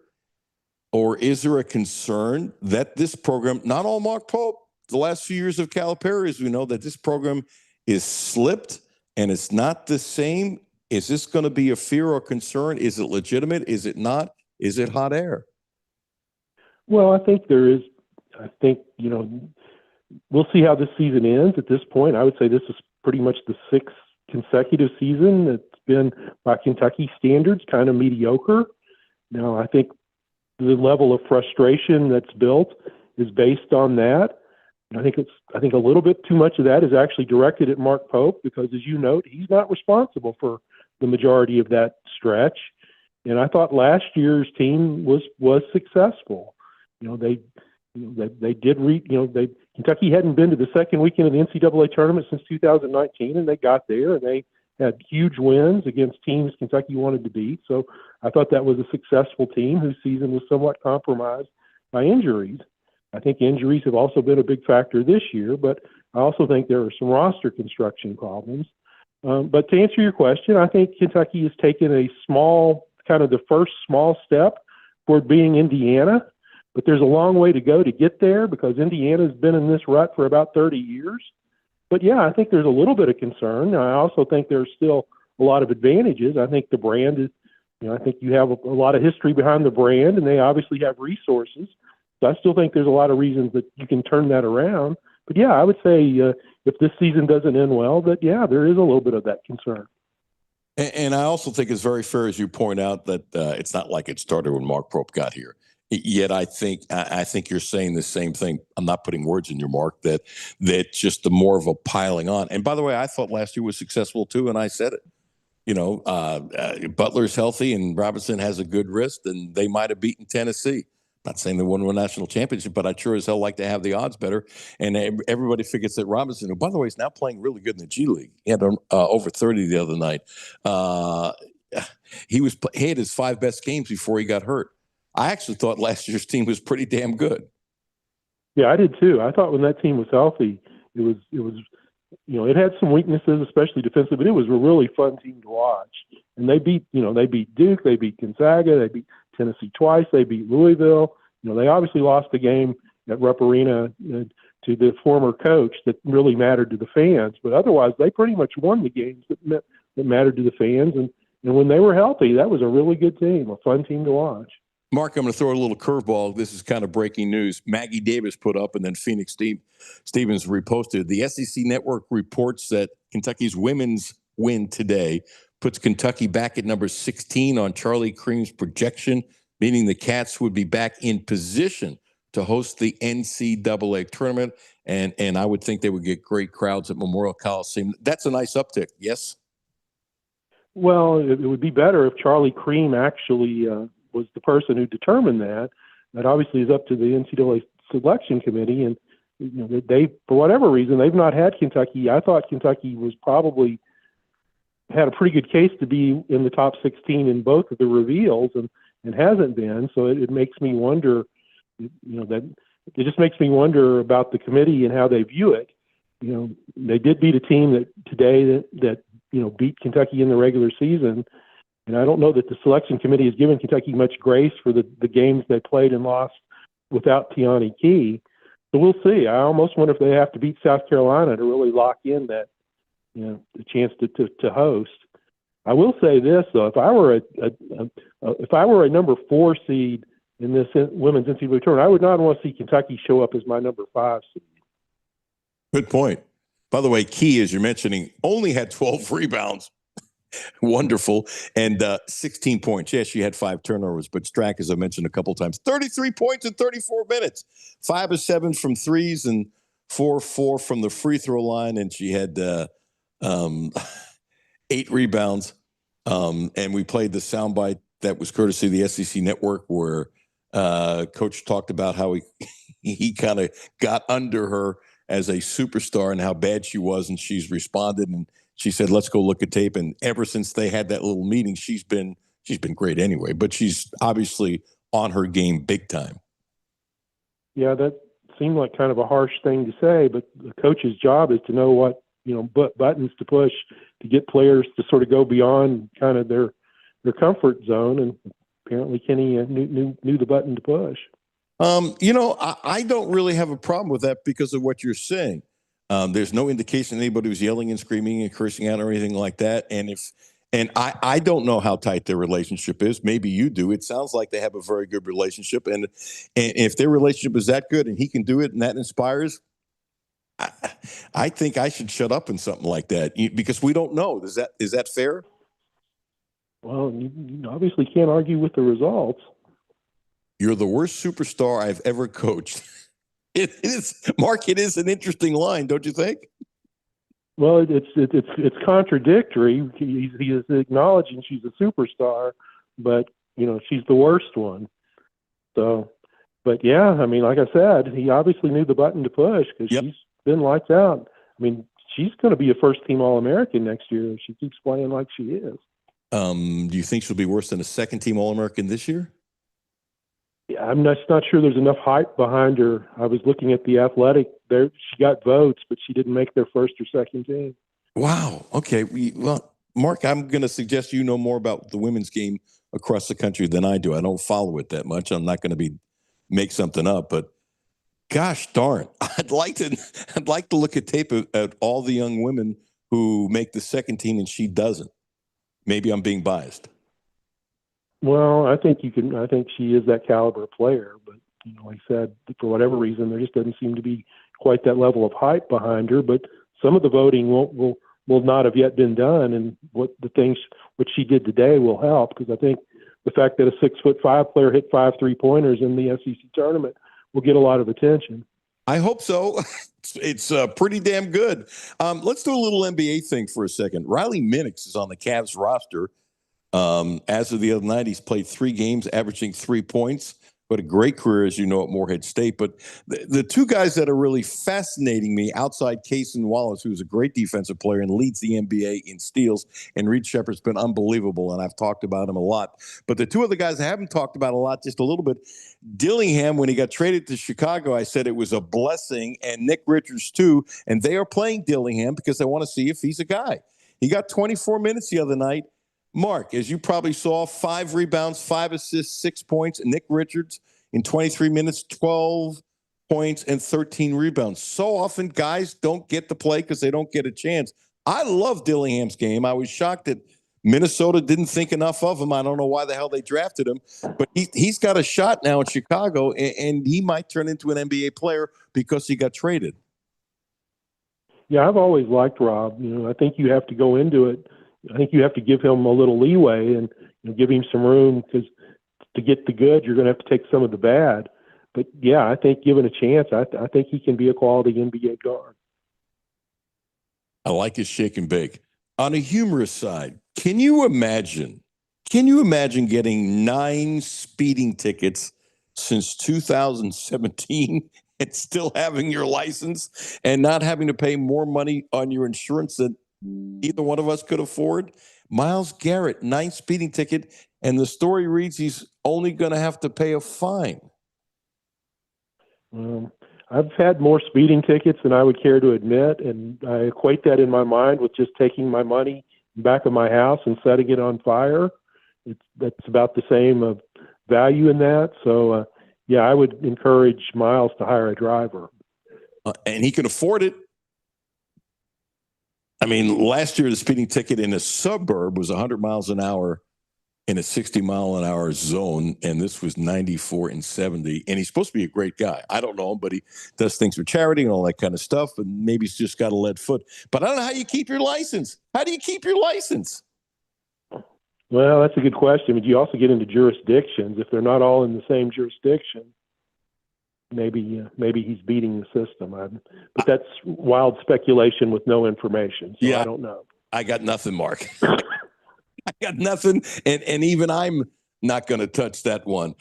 or is there a concern that this program, not all Mark Pope, the last few years of Calipari, we know that this program is slipped and it's not the same? Is this going to be a fear or concern? Is it legitimate? Is it not? Is it hot air? Well, I think there is I think, we'll see how this season ends. At this point, I would say this is pretty much the sixth consecutive season that's been, by Kentucky standards, kind of mediocre. Now, I think the level of frustration that's built is based on that. And I think a little bit too much of that is actually directed at Mark Pope because, as you note, he's not responsible for the majority of that stretch. And I thought last year's team was successful. They did Kentucky hadn't been to the second weekend of the NCAA tournament since 2019, and they got there and they had huge wins against teams Kentucky wanted to beat. So I thought that was a successful team whose season was somewhat compromised by injuries. I think injuries have also been a big factor this year, but I also think there are some roster construction problems. But to answer your question, I think Kentucky has taken a the first small step toward being Indiana, but there's a long way to go to get there because Indiana's been in this rut for about 30 years. But yeah, I think there's a little bit of concern. I also think there's still a lot of advantages. I think the brand is, I think you have a lot of history behind the brand, and they obviously have resources. So I still think there's a lot of reasons that you can turn that around. But yeah, I would say if this season doesn't end well, that yeah, there is a little bit of that concern. And I also think it's very fair, as you point out, that it's not like it started when Mark Pope got here. Yet I think you're saying the same thing. I'm not putting words in your Mark, that just the more of a piling on. And by the way, I thought last year was successful too, and I said it. Butler's healthy and Robinson has a good wrist, and they might have beaten Tennessee. Not saying they won a national championship, but I sure as hell like to have the odds better. And everybody figures that Robinson, who, by the way, is now playing really good in the G League. He had over 30 the other night. He had his 5 best games before he got hurt. I actually thought last year's team was pretty damn good. Yeah, I did too. I thought when that team was healthy, it was it had some weaknesses, especially defensively, but it was a really fun team to watch. And they beat Duke, they beat Gonzaga, they beat Tennessee twice, they beat Louisville. They obviously lost the game at Rupp Arena to the former coach that really mattered to the fans, but otherwise they pretty much won the games that mattered to the fans. And when they were healthy, that was a really good team, a fun team to watch. Mark, I'm going to throw a little curveball. This is kind of breaking news. Maggie Davis put up, and then Phoenix Stevens reposted. The SEC Network reports that Kentucky's women's win today puts Kentucky back at number 16 on Charlie Cream's projection, meaning the Cats would be back in position to host the NCAA tournament. And I would think they would get great crowds at Memorial Coliseum. That's a nice uptick, yes? Well, it would be better if Charlie Cream actually was the person who determined that. That obviously is up to the NCAA selection committee. And they, for whatever reason, they've not had Kentucky. I thought Kentucky was probably had a pretty good case to be in the top 16 in both of the reveals, and hasn't been. So it makes me wonder, that it just makes me wonder about the committee and how they view it. They did beat a team that beat Kentucky in the regular season. And I don't know that the selection committee has given Kentucky much grace for the games they played and lost without Tiani Key. So we'll see. I almost wonder if they have to beat South Carolina to really lock in that, the chance to host. I will say this though: if I were a number 4 seed in this women's NCAA tournament, I would not want to see Kentucky show up as my number 5 seed. Good point. By the way, Key, as you're mentioning, only had 12 rebounds. Wonderful. And 16 points. Yes, she had 5 turnovers, but Strack, as I mentioned a couple times, 33 points in 34 minutes, 5 of 7 from threes and 4 from the free throw line. And she had 8 rebounds. And we played the soundbite that was courtesy of the SEC Network, where Coach talked about how he kind of got under her as a superstar and how bad she was. And she's responded, and she said, let's go look at tape. And ever since they had that little meeting, she's been great anyway, but she's obviously on her game big time. Yeah, that seemed like kind of a harsh thing to say, but the coach's job is to know what, buttons to push to get players to sort of go beyond kind of their comfort zone. And apparently Kenny knew the button to push. I don't really have a problem with that because of what you're saying. There's no indication anybody was yelling and screaming and cursing out or anything like that. And And I don't know how tight their relationship is. Maybe you do. It sounds like they have a very good relationship. And if their relationship is that good and he can do it and that inspires, I think I should shut up in something like that because we don't know. Is that fair? Well, you obviously can't argue with the results. You're the worst superstar I've ever coached. It is, Mark. It is an interesting line, don't you think? Well, it's contradictory. He is acknowledging she's a superstar, but she's the worst one. So, but yeah, I mean, like I said, he obviously knew the button to push because she's been lights out. I mean, she's going to be a first-team All-American next year if she keeps playing like she is. Do you think she'll be worse than a second-team All-American this year? Yeah, I'm not sure there's enough hype behind her. I was looking at the Athletic. There, she got votes, but she didn't make their first or second team. Wow. Okay. Well, Mark, I'm going to suggest you know more about the women's game across the country than I do. I don't follow it that much. I'm not going to make something up, but gosh darn, I'd like to look at tape at all the young women who make the second team and she doesn't. Maybe I'm being biased. Well, I think she is that caliber player, but like I said, for whatever reason, there just doesn't seem to be quite that level of hype behind her. But some of the voting will not have yet been done, and what she did today will help, because I think the fact that a 6'5" player hit 5 3-pointers in the SEC tournament will get a lot of attention. I hope so. It's pretty damn good. Let's do a little NBA thing for a second. Riley Minix is on the Cavs roster. As of the other night, he's played 3 games, averaging 3 points. But a great career, as you know, at Morehead State. But the two guys that are really fascinating me, outside Cason Wallace, who's a great defensive player and leads the NBA in steals, and Reed Shepherd's been unbelievable, and I've talked about him a lot. But the two other guys I haven't talked about a lot, just a little bit, Dillingham, when he got traded to Chicago, I said it was a blessing, and Nick Richards too, and they are playing Dillingham because they want to see if he's a guy. He got 24 minutes the other night. Mark, as you probably saw, 5 rebounds, 5 assists, 6 points. And Nick Richards, in 23 minutes, 12 points and 13 rebounds. So often guys don't get to play because they don't get a chance. I love Dillingham's game. I was shocked that Minnesota didn't think enough of him. I don't know why the hell they drafted him. But he's got a shot now in Chicago, and he might turn into an NBA player because he got traded. Yeah, I've always liked Rob. I think you have to go into it. I think you have to give him a little leeway and give him some room, because to get the good, you're going to have to take some of the bad. But yeah, I think given a chance, I think he can be a quality NBA guard. I like his shake and bake. On a humorous side, can you imagine getting 9 speeding tickets since 2017 and still having your license and not having to pay more money on your insurance than either one of us could afford? Myles Garrett, 9 speeding ticket, and the story reads he's only going to have to pay a fine. I've had more speeding tickets than I would care to admit, and I equate that in my mind with just taking my money back of my house and setting it on fire. That's about the same of value in that. So, yeah, I would encourage Myles to hire a driver. And he can afford it. I mean, last year the speeding ticket in a suburb was 100 miles an hour in a 60-mile-an-hour zone, and this was 94 and 70. And he's supposed to be a great guy. I don't know him, but he does things for charity and all that kind of stuff, and maybe he's just got a lead foot. But I don't know how you keep your license. How do you keep your license? Well, that's a good question. But you also get into jurisdictions. If they're not all in the same jurisdiction, maybe he's beating the system. But that's wild speculation with no information. So yeah, I don't know. I got nothing, Mark. I got nothing, and even I'm not going to touch that one.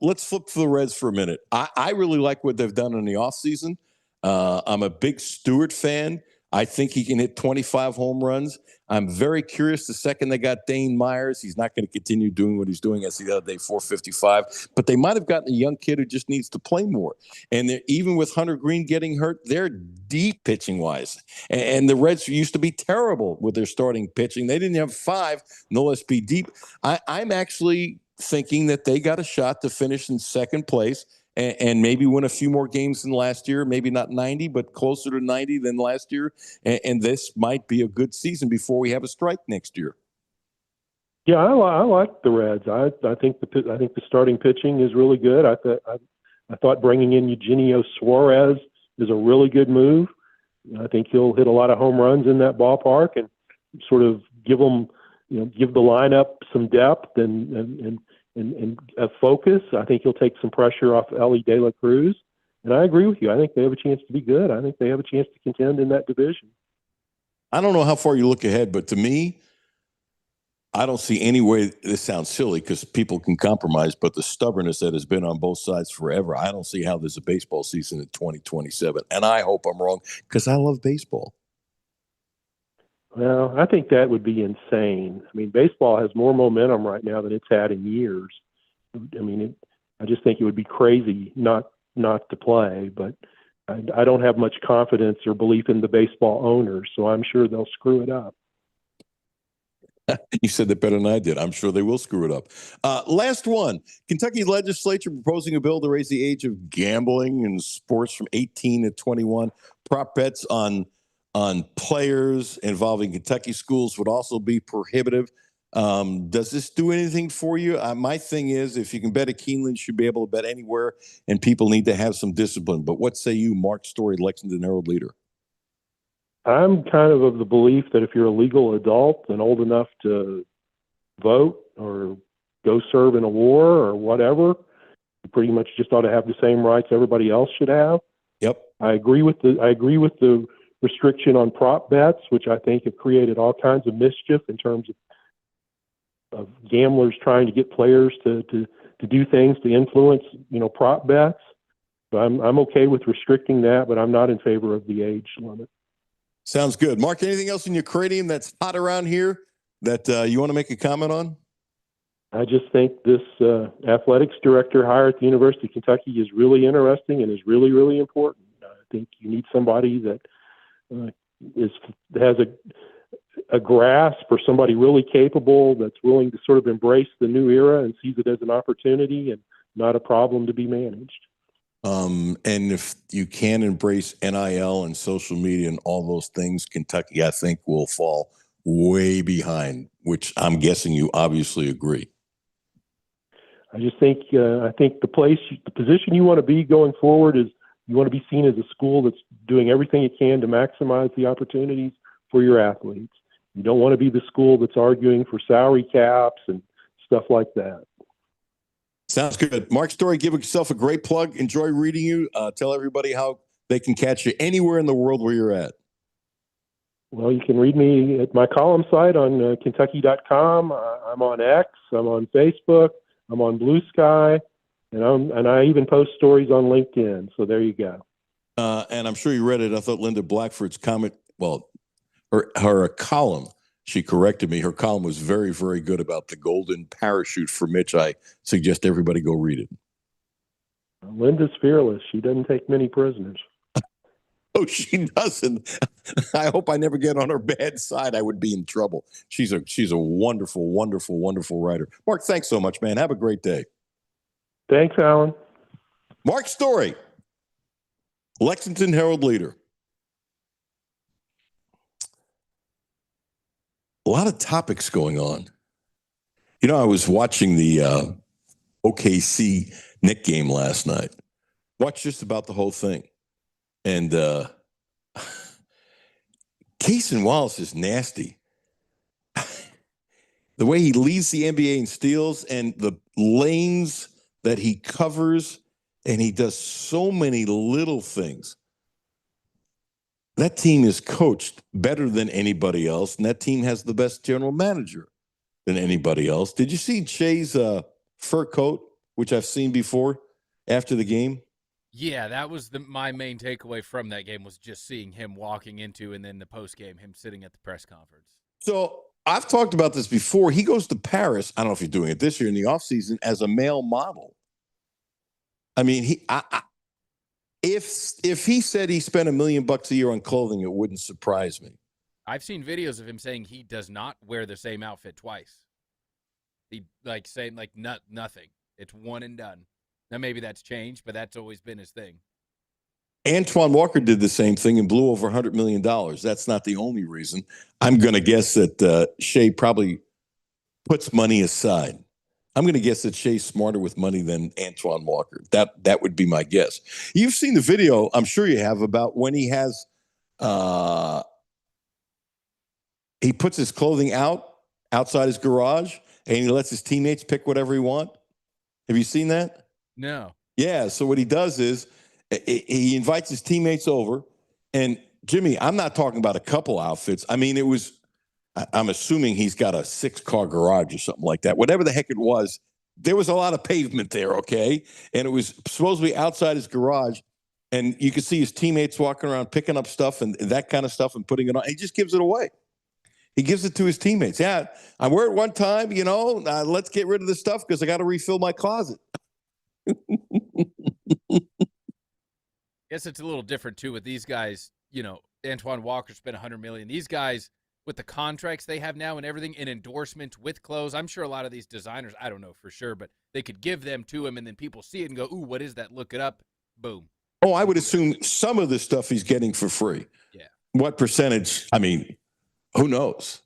Let's flip to the Reds for a minute. I really like what they've done in the offseason. I'm a big Stewart fan. I think he can hit 25 home runs. I'm very curious. The second they got Dane Myers, he's not going to continue doing what he's doing. As the other day, 455. But they might have gotten a young kid who just needs to play more. And even with Hunter Green getting hurt, they're deep pitching-wise. And the Reds used to be terrible with their starting pitching. They didn't have 5, no less be deep. I'm actually thinking that they got a shot to finish in second place and maybe win a few more games than last year, maybe not 90, but closer to 90 than last year. And this might be a good season before we have a strike next year. Yeah, I like the Reds. I think the starting pitching is really good. I thought bringing in Eugenio Suarez is a really good move. I think he'll hit a lot of home runs in that ballpark and sort of give the lineup some depth and a focus. I think he'll take some pressure off Ellie De La Cruz. And I agree with you. I think they have a chance to be good. I think they have a chance to contend in that division. I don't know how far you look ahead, but to me, I don't see any way. This sounds silly because people can compromise, but the stubbornness that has been on both sides forever, I don't see how there's a baseball season in 2027. And I hope I'm wrong because I love baseball. Well, I think that would be insane. I mean, baseball has more momentum right now than it's had in years. I mean, I just think it would be crazy not to play, but I don't have much confidence or belief in the baseball owners, so I'm sure they'll screw it up. You said that better than I did. I'm sure they will screw it up. Last one. Kentucky legislature proposing a bill to raise the age of gambling in sports from 18 to 21. Prop bets on players involving Kentucky schools would also be prohibitive. Does this do anything for you? My thing is, if you can bet at Keeneland, you should be able to bet anywhere, and people need to have some discipline. But what say you, Mark Story, Lexington Herald leader? I'm kind of the belief that if you're a legal adult and old enough to vote or go serve in a war or whatever, you pretty much just ought to have the same rights everybody else should have. Yep. I agree with the restriction on prop bets, which I think have created all kinds of mischief in terms of gamblers trying to get players to do things to influence, prop bets. So I'm okay with restricting that, but I'm not in favor of the age limit. Sounds good. Mark, anything else in your cranium that's hot around here that you want to make a comment on? I just think this athletics director hire at the University of Kentucky is really interesting and is really, really important. I think you need somebody that has a grasp, or somebody really capable that's willing to sort of embrace the new era and sees it as an opportunity and not a problem to be managed. And if you can embrace NIL and social media and all those things, Kentucky, I think, will fall way behind, which I'm guessing you obviously agree. I just think the position you want to be going forward is you want to be seen as a school that's doing everything it can to maximize the opportunities for your athletes. You don't want to be the school that's arguing for salary caps and stuff like that. Sounds good. Mark Story, give yourself a great plug. Enjoy reading you. Tell everybody how they can catch you anywhere in the world where you're at. Well, you can read me at my column site on Kentucky.com. I'm on X. I'm on Facebook. I'm on Blue Sky. And I even post stories on LinkedIn. So there you go. And I'm sure you read it. I thought Linda Blackford's comment, her column, she corrected me. Her column was very, very good about the golden parachute for Mitch. I suggest everybody go read it. Linda's fearless. She doesn't take many prisoners. Oh, she doesn't. I hope I never get on her bad side. I would be in trouble. She's a wonderful, wonderful, wonderful writer. Mark, thanks so much, man. Have a great day. Thanks, Alan. Mark Story, Lexington Herald leader. A lot of topics going on. I was watching the OKC Knick game last night. Watched just about the whole thing. And Cason Wallace is nasty. The way he leads the NBA in steals and the lanes that he covers, and he does so many little things. That team is coached better than anybody else, and that team has the best general manager than anybody else. Did you see Shai's fur coat, which I've seen before after the game? Yeah, that was my main takeaway from that game, was just seeing him walking into, and then the post game, him sitting at the press conference. So I've talked about this before. He goes to Paris. I don't know if he's doing it this year in the offseason as a male model. I mean, if he said he spent $1 million a year on clothing, it wouldn't surprise me. I've seen videos of him saying he does not wear the same outfit twice. He saying nothing. It's one and done. Now maybe that's changed, but that's always been his thing. Antoine Walker did the same thing and blew over $100 million. That's not the only reason. I'm going to guess that Shai probably puts money aside. I'm going to guess that Shay's smarter with money than Antoine Walker. That would be my guess. You've seen the video, I'm sure you have, about when he has he puts his clothing outside his garage and he lets his teammates pick whatever he want. Have you seen that? No. Yeah. So what he does is he invites his teammates over, and Jimmy, I'm not talking about a couple outfits. I mean, I'm assuming he's got a 6-car garage or something like that. Whatever the heck it was, there was a lot of pavement there, okay? And it was supposed to be outside his garage, and you could see his teammates walking around picking up stuff and that kind of stuff and putting it on. He just gives it away. He gives it to his teammates. Yeah, I wear it one time, let's get rid of this stuff because I got to refill my closet. Guess it's a little different, too, with these guys. Antoine Walker spent $100 million. These guys, with the contracts they have now and everything, and endorsements with clothes, I'm sure a lot of these designers, I don't know for sure, but they could give them to him, and then people see it and go, ooh, what is that? Look it up. Boom. Oh, I would assume some of the stuff he's getting for free. Yeah. What percentage? I mean, who knows?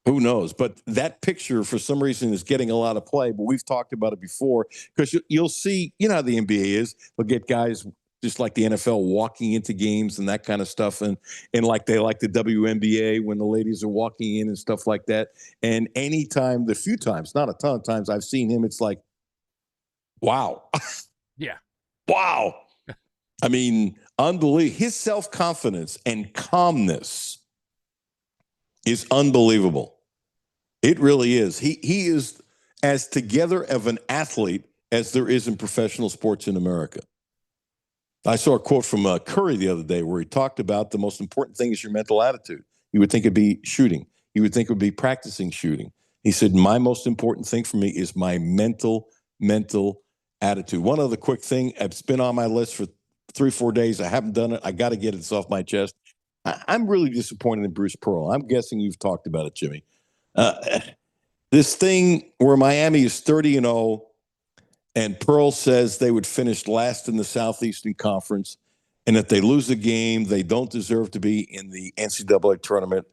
Who knows? But that picture, for some reason, is getting a lot of play. But we've talked about it before because you'll see, how the NBA is. They'll get guys just like the NFL walking into games and that kind of stuff. And like they like the WNBA when the ladies are walking in and stuff like that. And anytime, the few times, not a ton of times I've seen him, it's like, wow. Yeah. Wow. I mean, unbelievable. His self-confidence and calmness is unbelievable. It really is. He is as together of an athlete as there is in professional sports in America. I saw a quote from Curry the other day where he talked about the most important thing is your mental attitude. You would think it'd be shooting. You would think it would be practicing shooting. He said, my most important thing for me is my mental attitude. One other quick thing. It's been on my list for 3-4 days. I haven't done it. I got to get it off my chest. I'm really disappointed in Bruce Pearl. I'm guessing you've talked about it, Jimmy. This thing where Miami is 30-0 and Pearl says they would finish last in the Southeastern Conference, and if they lose a game, they don't deserve to be in the NCAA tournament.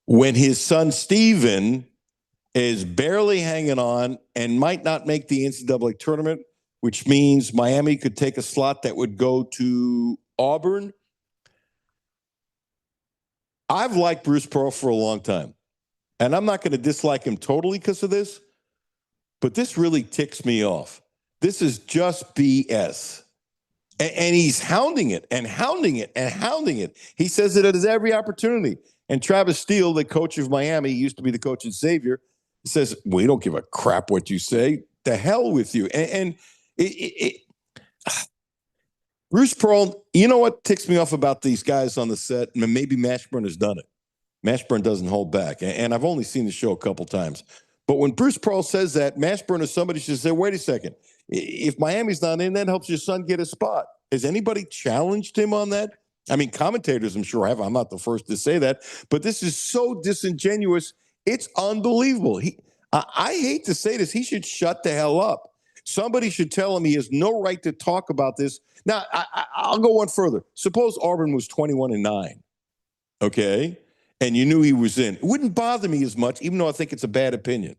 When his son Steven is barely hanging on and might not make the NCAA tournament, which means Miami could take a slot that would go to Auburn. I've liked Bruce Pearl for a long time, and I'm not going to dislike him totally because of this, but this really ticks me off. This is just BS. And he's hounding it and hounding it and hounding it. He says it at his every opportunity. And Travis Steele, the coach of Miami, used to be the coach of Xavier, says, we don't give a crap what you say. The hell with you. Bruce Pearl, you know what ticks me off about these guys on the set? Maybe Mashburn has done it. Mashburn doesn't hold back. And I've only seen the show a couple times. But when Bruce Pearl says that, Mashburn or somebody should say, wait a second. If Miami's not in, that helps your son get a spot. Has anybody challenged him on that? I mean, commentators, I'm sure have. I'm not the first to say that. But this is so disingenuous. It's unbelievable. I hate to say this. He should shut the hell up. Somebody should tell him he has no right to talk about this. Now, I'll go one further. Suppose Auburn was 21-9, okay? And you knew he was in. It wouldn't bother me as much, even though I think it's a bad opinion.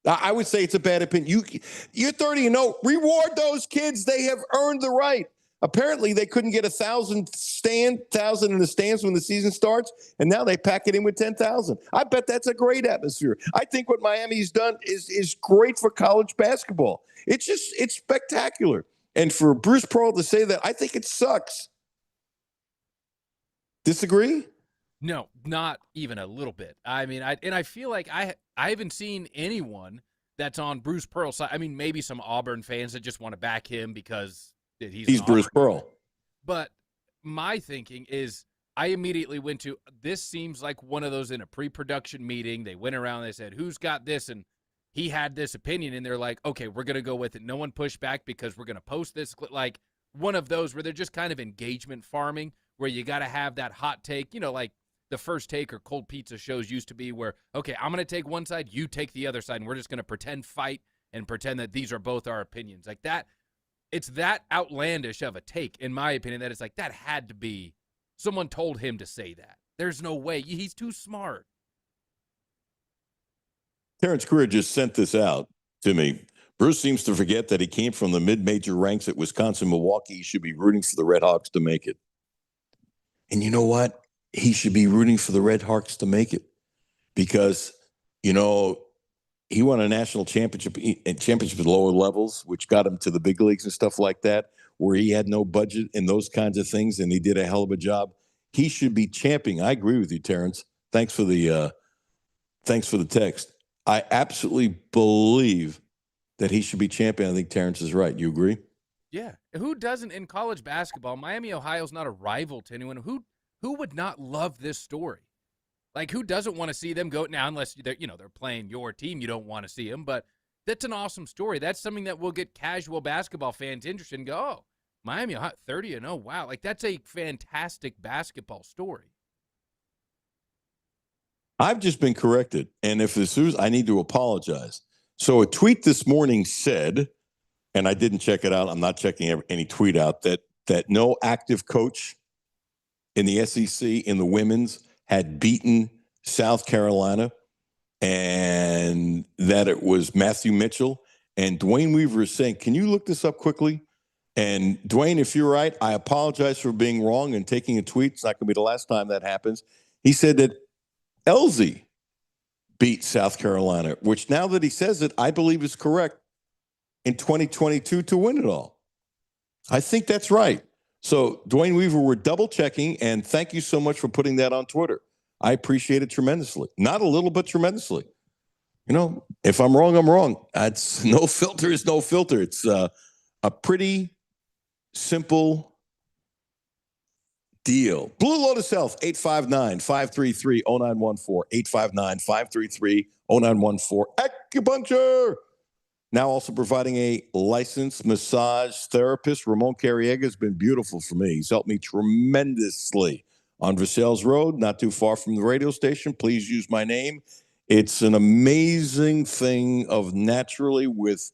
I would say it's a bad opinion. You're 30-0. Reward those kids. They have earned the right. Apparently, they couldn't get 1,000 in the stands when the season starts, and now they pack it in with 10,000. I bet that's a great atmosphere. I think what Miami's done is great for college basketball. It's spectacular. And for Bruce Pearl to say that, I think it sucks. Disagree? No, not even a little bit. I mean, I feel like I haven't seen anyone that's on Bruce Pearl's side. I mean, maybe some Auburn fans that just want to back him because he's Bruce Pearl. But my thinking is I immediately went to, this seems like one of those in a pre-production meeting. They went around, they said, who's got this? And he had this opinion, and they're like, okay, we're going to go with it. No one pushed back because we're going to post this. Like one of those where they're just kind of engagement farming, where you got to have that hot take, like the First Take or Cold Pizza shows used to be, where, okay, I'm going to take one side, you take the other side, and we're just going to pretend fight and pretend that these are both our opinions. Like that, it's that outlandish of a take, in my opinion, that it's like, that had to be, someone told him to say that. There's no way. He's too smart. Terrence Career just sent this out to me. Bruce seems to forget that he came from the mid-major ranks at Wisconsin, Milwaukee. He should be rooting for the Red Hawks to make it. And you know what? He should be rooting for the Red Hawks to make it because, he won a national championship at lower levels, which got him to the big leagues and stuff like that, where he had no budget and those kinds of things, and he did a hell of a job. He should be championing. I agree with you, Terrence. Thanks for the text. I absolutely believe that he should be champion. I think Terrence is right. You agree? Yeah. Who doesn't in college basketball? Miami, Ohio's not a rival to anyone. Who would not love this story? Like, who doesn't want to see them go now? Unless they're playing your team, you don't want to see them. But that's an awesome story. That's something that will get casual basketball fans interested and go, oh, Miami, 30-0. Wow, like that's a fantastic basketball story. I've just been corrected, and if this is, I need to apologize. So a tweet this morning said, and I didn't check it out. I'm not checking any tweet out that no active coach in the SEC in the women's had beaten South Carolina, and that it was Matthew Mitchell. And Dwayne Weaver is saying, can you look this up quickly? And Dwayne, if you're right, I apologize for being wrong and taking a tweet. It's not going to be the last time that happens. He said that Elsie beat South Carolina, which now that he says it, I believe is correct in 2022 to win it all. I think that's right. So, Dwayne Weaver, we're double checking, and thank you so much for putting that on Twitter. I appreciate it tremendously. Not a little, but tremendously. If I'm wrong, I'm wrong. It's no filter is no filter. It's a pretty simple deal. Blue Lotus Health, 859-533-0914, 859-533-0914. Acupuncture. Now also providing a licensed massage therapist. Ramon Carriega has been beautiful for me. He's helped me tremendously on Versailles Road, not too far from the radio station. Please use my name. It's an amazing thing of naturally with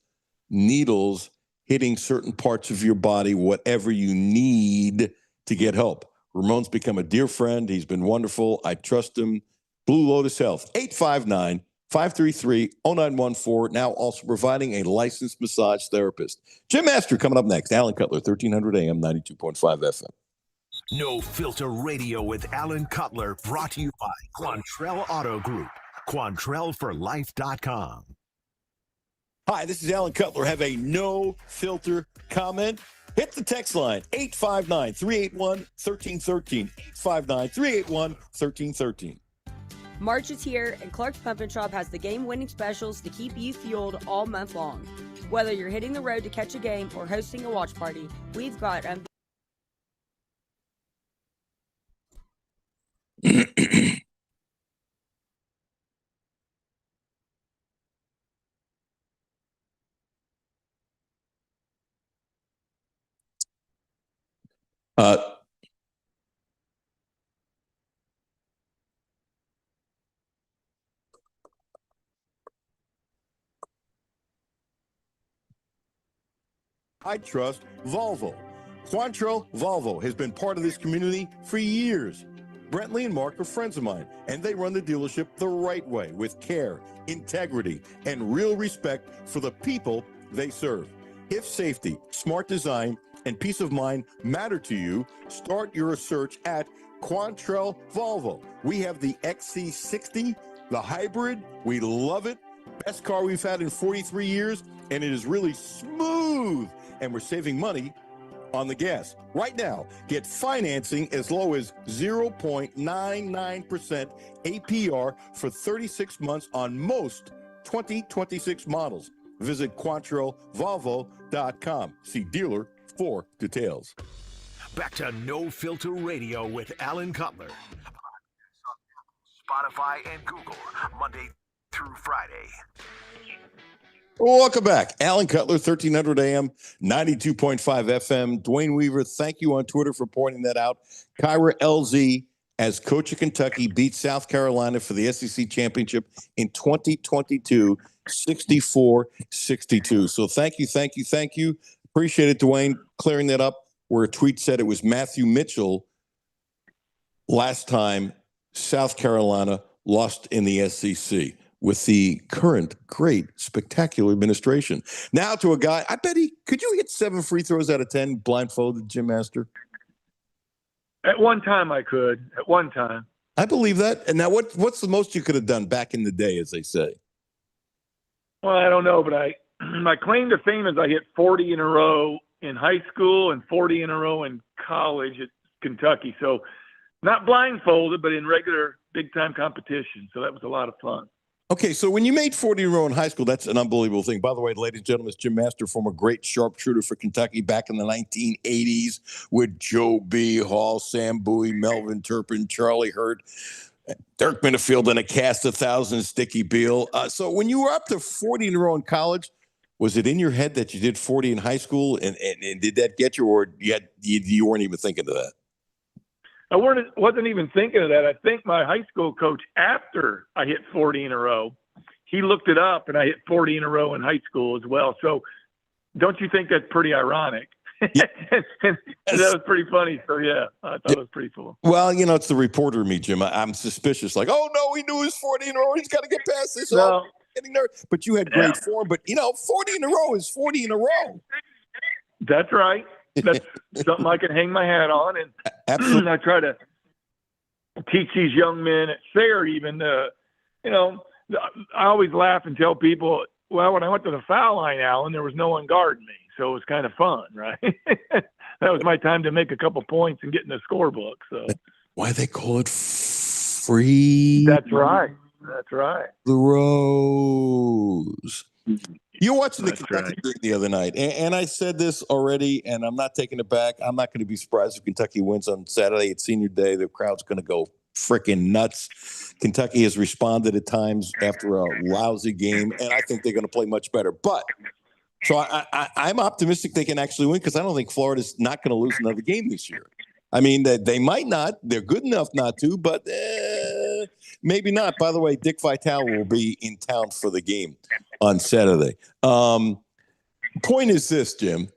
needles hitting certain parts of your body, whatever you need to get help. Ramon's become a dear friend. He's been wonderful. I trust him. Blue Lotus Health, 859-533-0914, now also providing a licensed massage therapist. Jim Master coming up next. Alan Cutler, 1300 AM, 92.5 FM. No Filter Radio with Alan Cutler, brought to you by Quantrell Auto Group. QuantrellForLife.com. Hi, this is Alan Cutler. Have a no filter comment? Hit the text line, 859-381-1313, 859-381-1313. March is here, and Clark's Pump and Shop has the game-winning specials to keep you fueled all month long. Whether you're hitting the road to catch a game or hosting a watch party, we've got I trust Volvo. Quantrell Volvo has been part of this community for years. Brentley and Mark are friends of mine, and they run the dealership the right way with care, integrity, and real respect for the people they serve. If safety, smart design, and peace of mind matter to you, start your search at Quantrell Volvo. We have the XC60, the hybrid. We love it. Best car we've had in 43 years, and it is really smooth, and we're saving money on the gas. Right now, get financing as low as 0.99% APR for 36 months on most 2026 models. Visit QuantrellVolvo.com. See dealer for details. Back to No Filter Radio with Alan Cutler. Spotify and Google, Monday through Friday. Welcome back. Alan Cutler, 1300 AM, 92.5 FM. Dwayne Weaver, thank you on Twitter for pointing that out. Kyra LZ, as coach of Kentucky, beat South Carolina for the SEC championship in 2022, 64-62. So thank you. Appreciate it, Dwayne, clearing that up, where a tweet said it was Matthew Mitchell last time South Carolina lost in the SEC. with the current great, spectacular administration. Now to a guy, I bet could you hit 7 free throws out of 10 blindfolded, Jim Master? At one time I could. At one time. I believe that. And now what's the most you could have done back in the day, as they say? Well, I don't know, but my claim to fame is I hit 40 in a row in high school and 40 in a row in college at Kentucky. So not blindfolded, but in regular big-time competition. So that was a lot of fun. Okay, so when you made 40 in a row in high school, that's an unbelievable thing. By the way, ladies and gentlemen, it's Jim Master, former great sharpshooter for Kentucky back in the 1980s with Joe B. Hall, Sam Bowie, Melvin Turpin, Charlie Hurt, Dirk Minifield, and a cast of thousands, Sticky Beal. So when you were up to 40 in a row in college, was it in your head that you did 40 in high school, and did that get you, or you weren't even thinking of that? I wasn't even thinking of that. I think my high school coach, after I hit 40 in a row, he looked it up, and I hit 40 in a row in high school as well. So don't you think that's pretty ironic? Yeah. That was pretty funny. So, yeah, I thought it was pretty cool. Well, it's the reporter in me, Jim. I'm suspicious. Like, oh, no, he knew he was 40 in a row. He's got to get past this. No. Getting there. But you had great form. But, 40 in a row is 40 in a row. That's right. That's something I can hang my hat on. And absolutely. I try to teach these young men at Sayre even, I always laugh and tell people, well, when I went to the foul line, Alan, there was no one guarding me. So it was kind of fun, right? That was my time to make a couple points and get in the scorebook. So why they call it free? That's right. That's right. The Rose. You're watching the Kentucky game the other night, and I said this already, and I'm not taking it back. I'm not going to be surprised if Kentucky wins on Saturday. It's senior day. The crowd's going to go freaking nuts. Kentucky has responded at times after a lousy game, and I think they're going to play much better. But so I'm optimistic they can actually win because I don't think Florida's not going to lose another game this year. I mean, they might not. They're good enough not to, but maybe not. By the way, Dick Vitale will be in town for the game on Saturday. Point is this, Jim.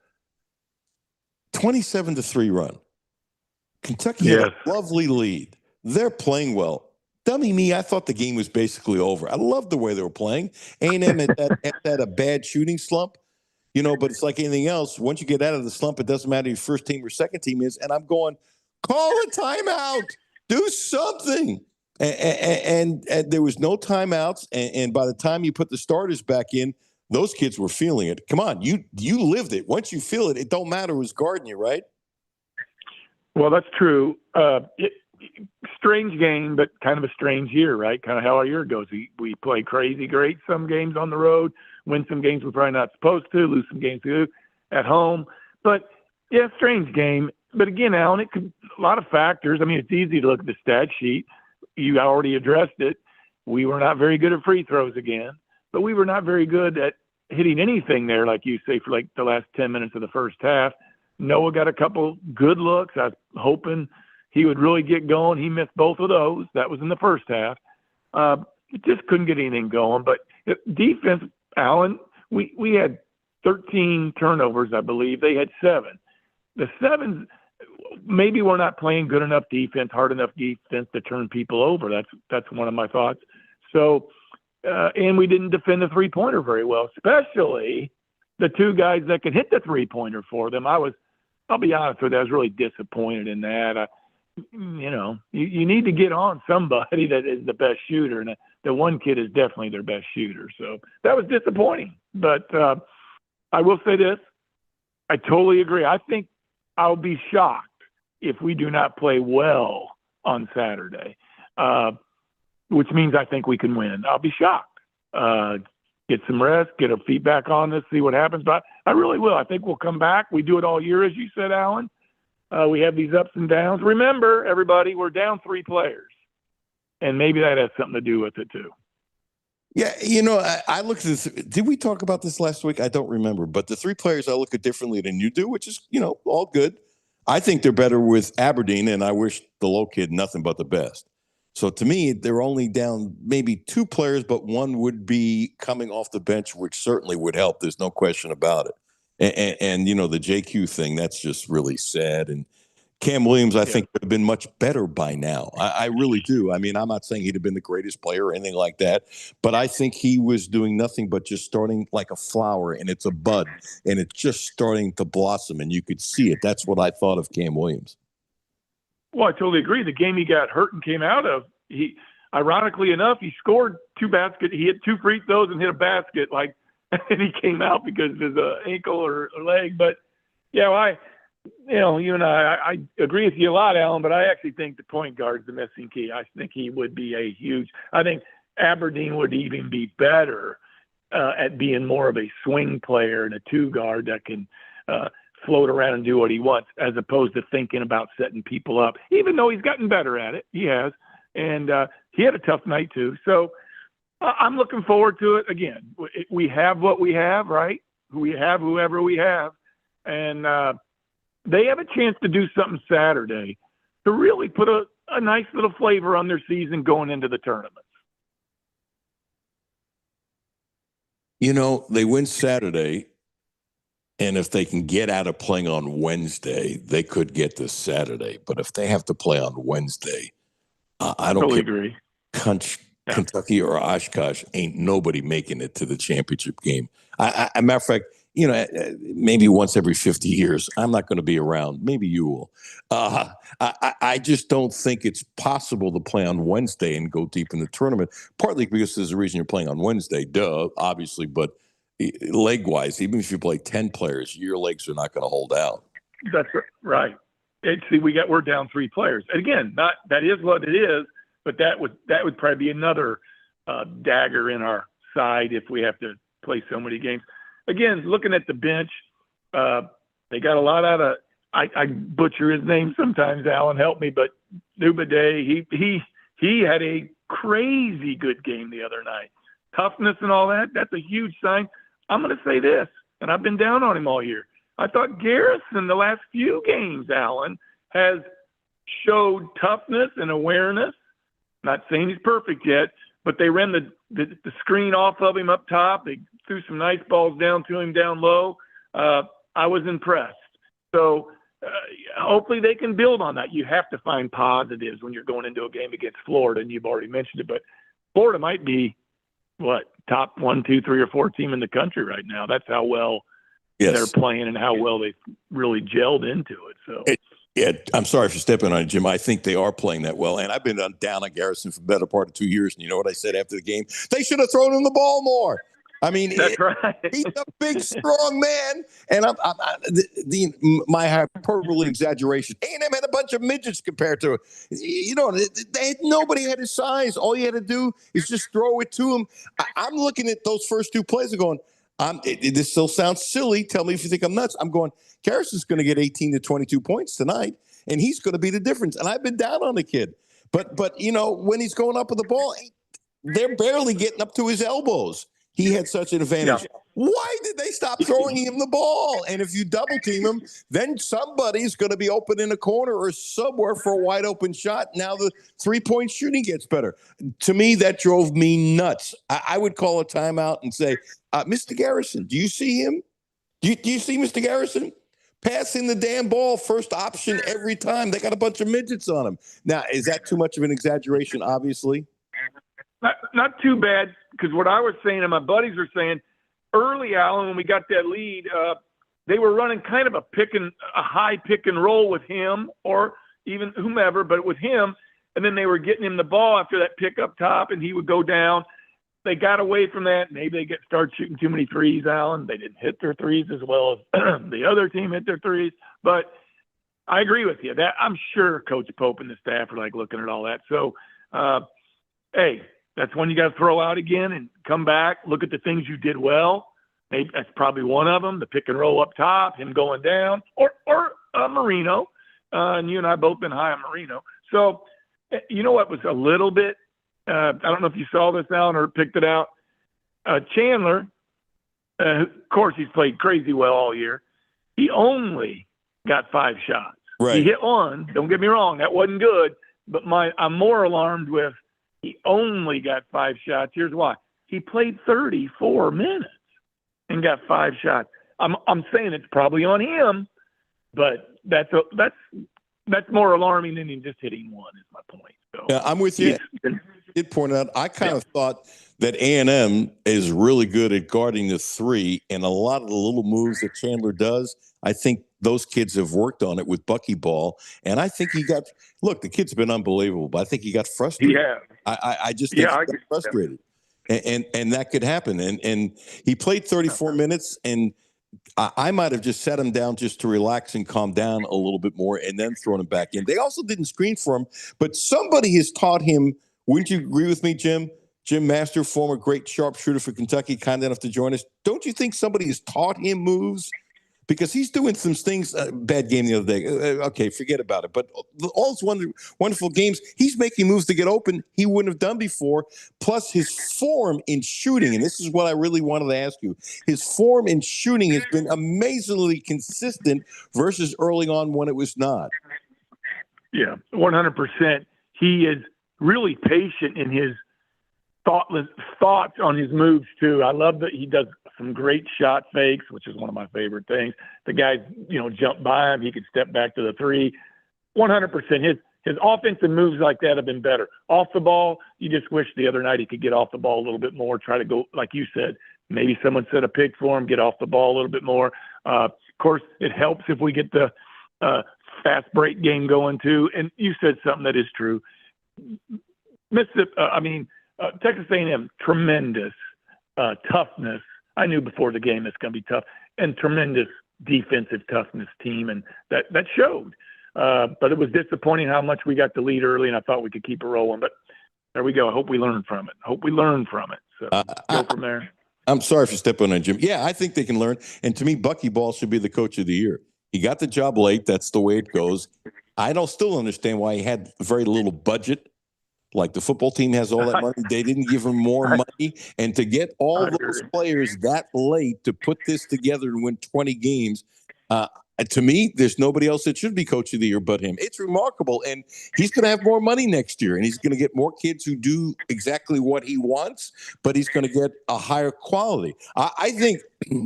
27-3 run. Kentucky had a lovely lead. They're playing well. Dummy me, I thought the game was basically over. I loved the way they were playing. A&M had a bad shooting slump. But it's like anything else. Once you get out of the slump, it doesn't matter who your first team or second team is. And I'm going, call a timeout. Do something. And there was no timeouts. And by the time you put the starters back in, those kids were feeling it. Come on, you lived it. Once you feel it, it don't matter who's guarding you, right? Well, that's true. Strange game, but kind of a strange year, right? Kind of how our year goes. We play crazy great some games on the road, win some games we're probably not supposed to, lose some games at home. But, yeah, strange game. But, again, Alan, it could a lot of factors. I mean, it's easy to look at the stat sheet. You already addressed it. We were not very good at free throws again, but we were not very good at hitting anything there, like you say, for like the last 10 minutes of the first half. Noah got a couple good looks. I was hoping he would really get going. He missed both of those. That was in the first half. Just couldn't get anything going. But defense, Alan, we had 13 turnovers, I believe. They had 7. The 7s, maybe we're not playing good enough defense, hard enough defense to turn people over. That's one of my thoughts. So, and we didn't defend the three-pointer very well, especially the two guys that could hit the three-pointer for them. I'll be honest with you, I was really disappointed in that. You need to get on somebody that is the best shooter, and the one kid is definitely their best shooter. So that was disappointing. But I will say this. I totally agree. I think I'll be shocked if we do not play well on Saturday, which means I think we can win. I'll be shocked. Get some rest, get our feet back on this, see what happens. But I really will. I think we'll come back. We do it all year, as you said, Alan. We have these ups and downs. Remember, everybody, we're down 3 players, and maybe that has something to do with it too. Yeah, I look at this. Did we talk about this last week? I don't remember. But the 3 players I look at differently than you do, which is, all good. I think they're better with Aberdeen, and I wish the low kid nothing but the best. So to me, they're only down maybe 2 players, but one would be coming off the bench, which certainly would help. There's no question about it. And the JQ thing, that's just really sad. And Cam Williams, I think, would have been much better by now. I really do. I mean, I'm not saying he'd have been the greatest player or anything like that, but I think he was doing nothing but just starting like a flower, and it's a bud, and it's just starting to blossom, and you could see it. That's what I thought of Cam Williams. Well, I totally agree. The game he got hurt and came out of, ironically enough, he scored 2 baskets. He hit 2 free throws and hit a basket, and he came out because of his ankle or leg. But, yeah, you and I agree with you a lot, Alan, but I actually think the point guard is the missing key. I think he would be I think Aberdeen would even be better at being more of a swing player and a 2 guard that can float around and do what he wants, as opposed to thinking about setting people up, even though he's gotten better at it. He has. And he had a tough night too. So I'm looking forward to it. Again, we have what we have, right? We have whoever we have. And they have a chance to do something Saturday to really put a nice little flavor on their season going into the tournament. They win Saturday, and if they can get out of playing on Wednesday, they could get to Saturday. But if they have to play on Wednesday, I don't totally care. Agree. Kentucky or Oshkosh, ain't nobody making it to the championship game. Matter of fact, maybe once every 50 years, I'm not going to be around. Maybe you will. I just don't think it's possible to play on Wednesday and go deep in the tournament, partly because there's a reason you're playing on Wednesday, obviously, but leg-wise, even if you play 10 players, your legs are not going to hold out. That's right. See, we're down 3 players. And again, that is what it is, but that would probably be another dagger in our side if we have to play so many games. Again, looking at the bench, they got a lot out of. I butcher his name sometimes. Alan, help me, but Dubadé, he had a crazy good game the other night. Toughness and all that. That's a huge sign. I'm going to say this, and I've been down on him all year. I thought Garrison the last few games, Alan, has showed toughness and awareness. Not saying he's perfect yet, but they ran the screen off of him up top. They threw some nice balls down to him down low. I was impressed. So hopefully they can build on that. You have to find positives when you're going into a game against Florida, and you've already mentioned it. But Florida might be, top 1, 2, 3, or 4 team in the country right now. That's how well they're playing and how well they've really gelled into it. So. I'm sorry for stepping on it, Jim. I think they are playing that well. And I've been down on Garrison for the better part of 2 years. And you know what I said after the game? They should have thrown him the ball more. I mean, that's right. He's a big, strong man. And my hyperbole exaggeration, A&M had a bunch of midgets compared to it. Nobody had his size. All you had to do is just throw it to him. I'm looking at those first 2 plays and going, this still sounds silly. Tell me if you think I'm nuts. I'm going, Garrison's going to get 18 to 22 points tonight, and he's going to be the difference. And I've been down on the kid. But when he's going up with the ball, they're barely getting up to his elbows. He had such an advantage. Yeah. Why did they stop throwing him the ball? And if you double team him, then somebody's going to be open in a corner or somewhere for a wide open shot. Now the 3-point shooting gets better. To me, that drove me nuts. I would call a timeout and say, Mr. Garrison, do you see him? Do you see Mr. Garrison? Passing the damn ball, first option every time. They got a bunch of midgets on him. Now, is that too much of an exaggeration, obviously? Not too bad, because what I was saying and my buddies were saying, early, Alan, when we got that lead, they were running kind of a high pick and roll with him or even whomever, but with him. And then they were getting him the ball after that pick up top, and he would go down. They got away from that. Maybe they started shooting too many threes, Alan. They didn't hit their threes as well as the other team hit their threes. But I agree with you. That I'm sure Coach Pope and the staff are looking at all that. So, hey, that's when you got to throw out again and come back, look at the things you did well. Maybe that's probably one of them, the pick and roll up top, him going down, or Marino. And you and I both been high on Marino. So, you know what was a little bit, I don't know if you saw this, Alan, or picked it out. Chandler, of course, he's played crazy well all year. He only got 5 shots. Right. He hit one. Don't get me wrong. That wasn't good. But I'm more alarmed with he only got 5 shots. Here's why. He played 34 minutes and got 5 shots. I'm saying it's probably on him, but that's that's more alarming than him just hitting one. Is my point. So Yeah, I'm with you. Did point out, I kind of thought that A&M is really good at guarding the three, and a lot of the little moves that Chandler does, I think those kids have worked on it with Buckyball, and I think the kid's been unbelievable, but I think he got frustrated. Yeah, I just think he got frustrated, and that could happen. And he played 34 minutes, and I might have just set him down just to relax and calm down a little bit more, and then thrown him back in. They also didn't screen for him, but somebody has taught him. Wouldn't you agree with me, Jim? Jim Master, former great sharpshooter for Kentucky, kind enough to join us. Don't you think somebody has taught him moves? Because he's doing some things. Bad game the other day. Okay, forget about it. But all those wonderful games, he's making moves to get open he wouldn't have done before. Plus his form in shooting, and this is what I really wanted to ask you. His form in shooting has been amazingly consistent versus early on when it was not. Yeah, 100%. He is really patient in his thoughts on his moves too. I love that he does some great shot fakes, which is one of my favorite things. The guys, jump by him. He could step back to the three. 100%. His offensive moves like that have been better. Off the ball, you just wish the other night he could get off the ball a little bit more, try to go, like you said, maybe someone set a pick for him, get off the ball a little bit more. Of course, it helps if we get the fast break game going too. And you said something that is true. Texas A&M, tremendous toughness. I knew before the game it's going to be tough, and tremendous defensive toughness team, and that showed. But it was disappointing how much we got the lead early, and I thought we could keep it rolling. But there we go. I hope we learn from it. So go from there. I'm sorry for stepping on Jim. Yeah, I think they can learn. And to me, Buckyball should be the coach of the year. He got the job late. That's the way it goes. I don't still understand why he had very little budget. Like the football team has all that money. They didn't give him more money. And to get all those players that late to put this together and win 20 games, to me, there's nobody else that should be coach of the year but him. It's remarkable. And he's going to have more money next year. And he's going to get more kids who do exactly what he wants, but he's going to get a higher quality. I think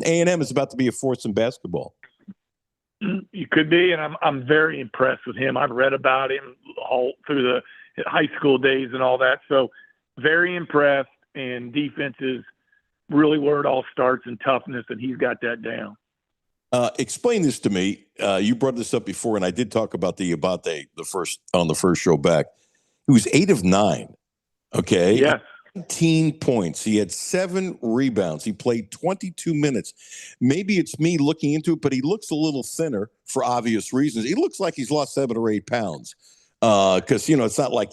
A&M is about to be a force in basketball. You could be, and I'm very impressed with him. I've read about him all through the high school days and all that. So very impressed, and defense is really where it all starts, and toughness, and he's got that down. Explain this to me. You brought this up before, and I did talk about the Abate on the first show back. He was 8 of 9. Okay. Yes. 19 points. He had 7 rebounds. He played 22 minutes. Maybe it's me looking into it, but he looks a little thinner for obvious reasons. He looks like he's lost 7 or 8 pounds. Because, it's not like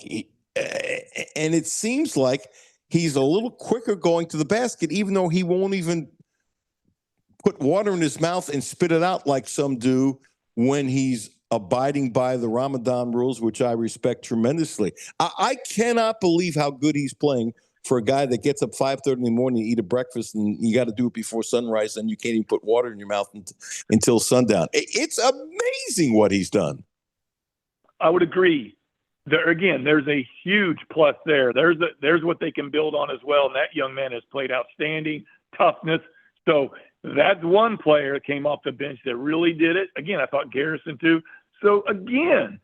and it seems like he's a little quicker going to the basket, even though he won't even put water in his mouth and spit it out like some do when he's abiding by the Ramadan rules, which I respect tremendously. I cannot believe how good he's playing for a guy that gets up 5:30 in the morning to eat a breakfast, and you got to do it before sunrise, and you can't even put water in your mouth until sundown. It's amazing what he's done. I would agree. There's a huge plus there. There's what they can build on as well. And that young man has played outstanding toughness. So that's one player that came off the bench that really did it. Again, I thought Garrison too. So again,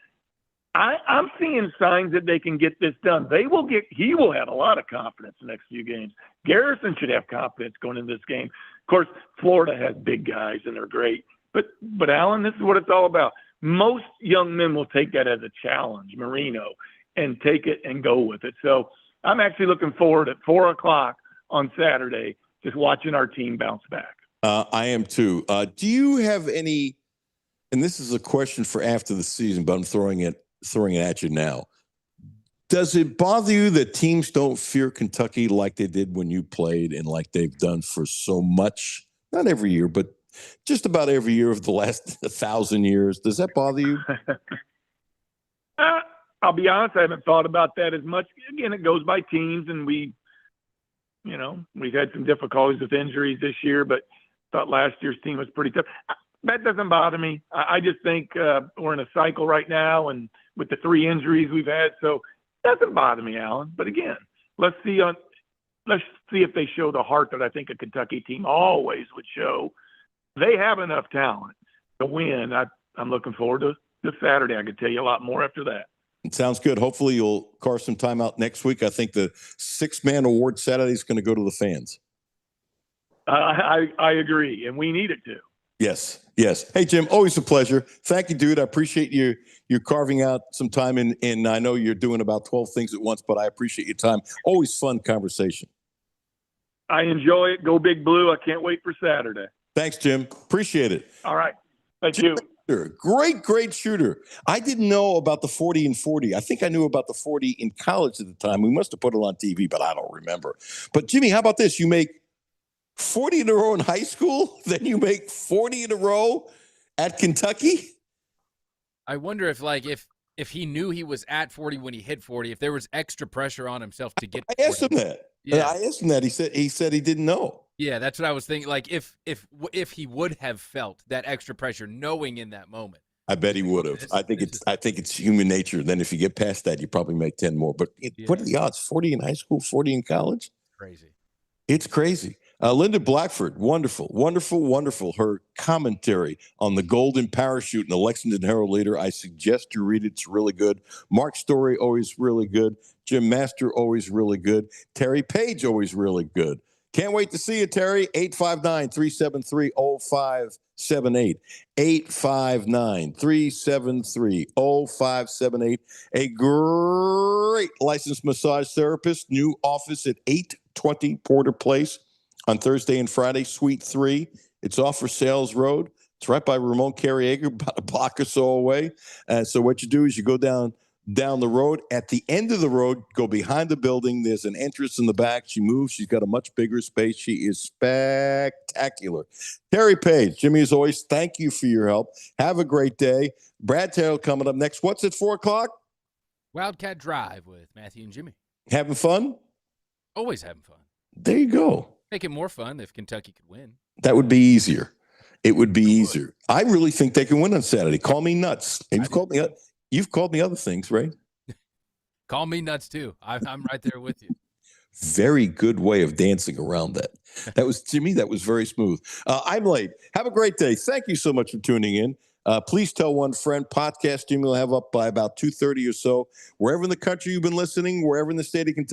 I'm seeing signs that they can get this done. He will have a lot of confidence the next few games. Garrison should have confidence going into this game. Of course, Florida has big guys and they're great. But Alan, this is what it's all about. Most young men will take that as a challenge, Marino, and take it and go with it. So I'm actually looking forward at 4:00 on Saturday, just watching our team bounce back. I am too. Do you have any, and this is a question for after the season, but I'm throwing it at you now. Does it bother you that teams don't fear Kentucky like they did when you played and like they've done for so much, not every year, but just about every year of the last 1,000 years? Does that bother you? I'll be honest, I haven't thought about that as much. Again, it goes by teams, and we've had some difficulties with injuries this year, but thought last year's team was pretty tough. That doesn't bother me. I just think we're in a cycle right now, and with the 3 injuries we've had, so it doesn't bother me, Alan. But again, let's see if they show the heart that I think a Kentucky team always would show. They have enough talent to win. I'm looking forward to this Saturday. I could tell you a lot more after that. It sounds good. Hopefully you'll carve some time out next week. I think the 6-man award Saturday is going to go to the fans. I agree, and we need it to. Yes. Hey, Jim, always a pleasure. Thank you, dude. I appreciate you carving out some time, and I know you're doing about 12 things at once, but I appreciate your time. Always fun conversation. I enjoy it. Go Big Blue. I can't wait for Saturday. Thanks, Jim. Appreciate it. All right. Thank you. Great shooter. I didn't know about the 40 and 40. I think I knew about the 40 in college at the time. We must have put it on TV, but I don't remember. But, Jimmy, how about this? You make 40 in a row in high school, then you make 40 in a row at Kentucky? I wonder if he knew he was at 40 when he hit 40, if there was extra pressure on himself to get to 40. I asked him that. Yeah. I asked him that. He said he didn't know. Yeah, that's what I was thinking. Like if he would have felt that extra pressure, knowing in that moment, I bet he would have. I think it's human nature. Then if you get past that, you probably make 10 more. But what are the odds? 40 in high school, 40 in college? Crazy. It's crazy. Linda Blackford, wonderful. Her commentary on the Golden Parachute in the Lexington Herald Leader. I suggest you read it. It's really good. Mark Story, always really good. Jim Master, always really good. Terry Page, always really good. Can't wait to see you, Terry. 859-373-0578. 859-373-0578. A great licensed massage therapist. New office at 820 Porter Place on Thursday and Friday, Suite 3. It's off for Sales Road. It's right by Ramon Carriaga, about a block or so away. So what you do is you go down the road. At the end of the road, go behind the building. There's an entrance in the back. She moves. She's got a much bigger space. She is spectacular. Terry Page, Jimmy, as always, thank you for your help. Have a great day. Brad Terrell coming up next. What's at 4 o'clock? Wildcat Drive with Matthew and Jimmy. Having fun? Always having fun. There you go. Make it more fun if Kentucky could win. That would be easier. It would be easier. I really think they can win on Saturday. Call me nuts. You've called me other things, right? Call me nuts too. I'm right there with you. Very good way of dancing around that. That was, to me, that was very smooth. I'm late. Have a great day. Thank you so much for tuning in. Please tell one friend. Podcast Jimmy will have up by about 2:30 or so. Wherever in the country you've been listening, wherever in the state of Kentucky.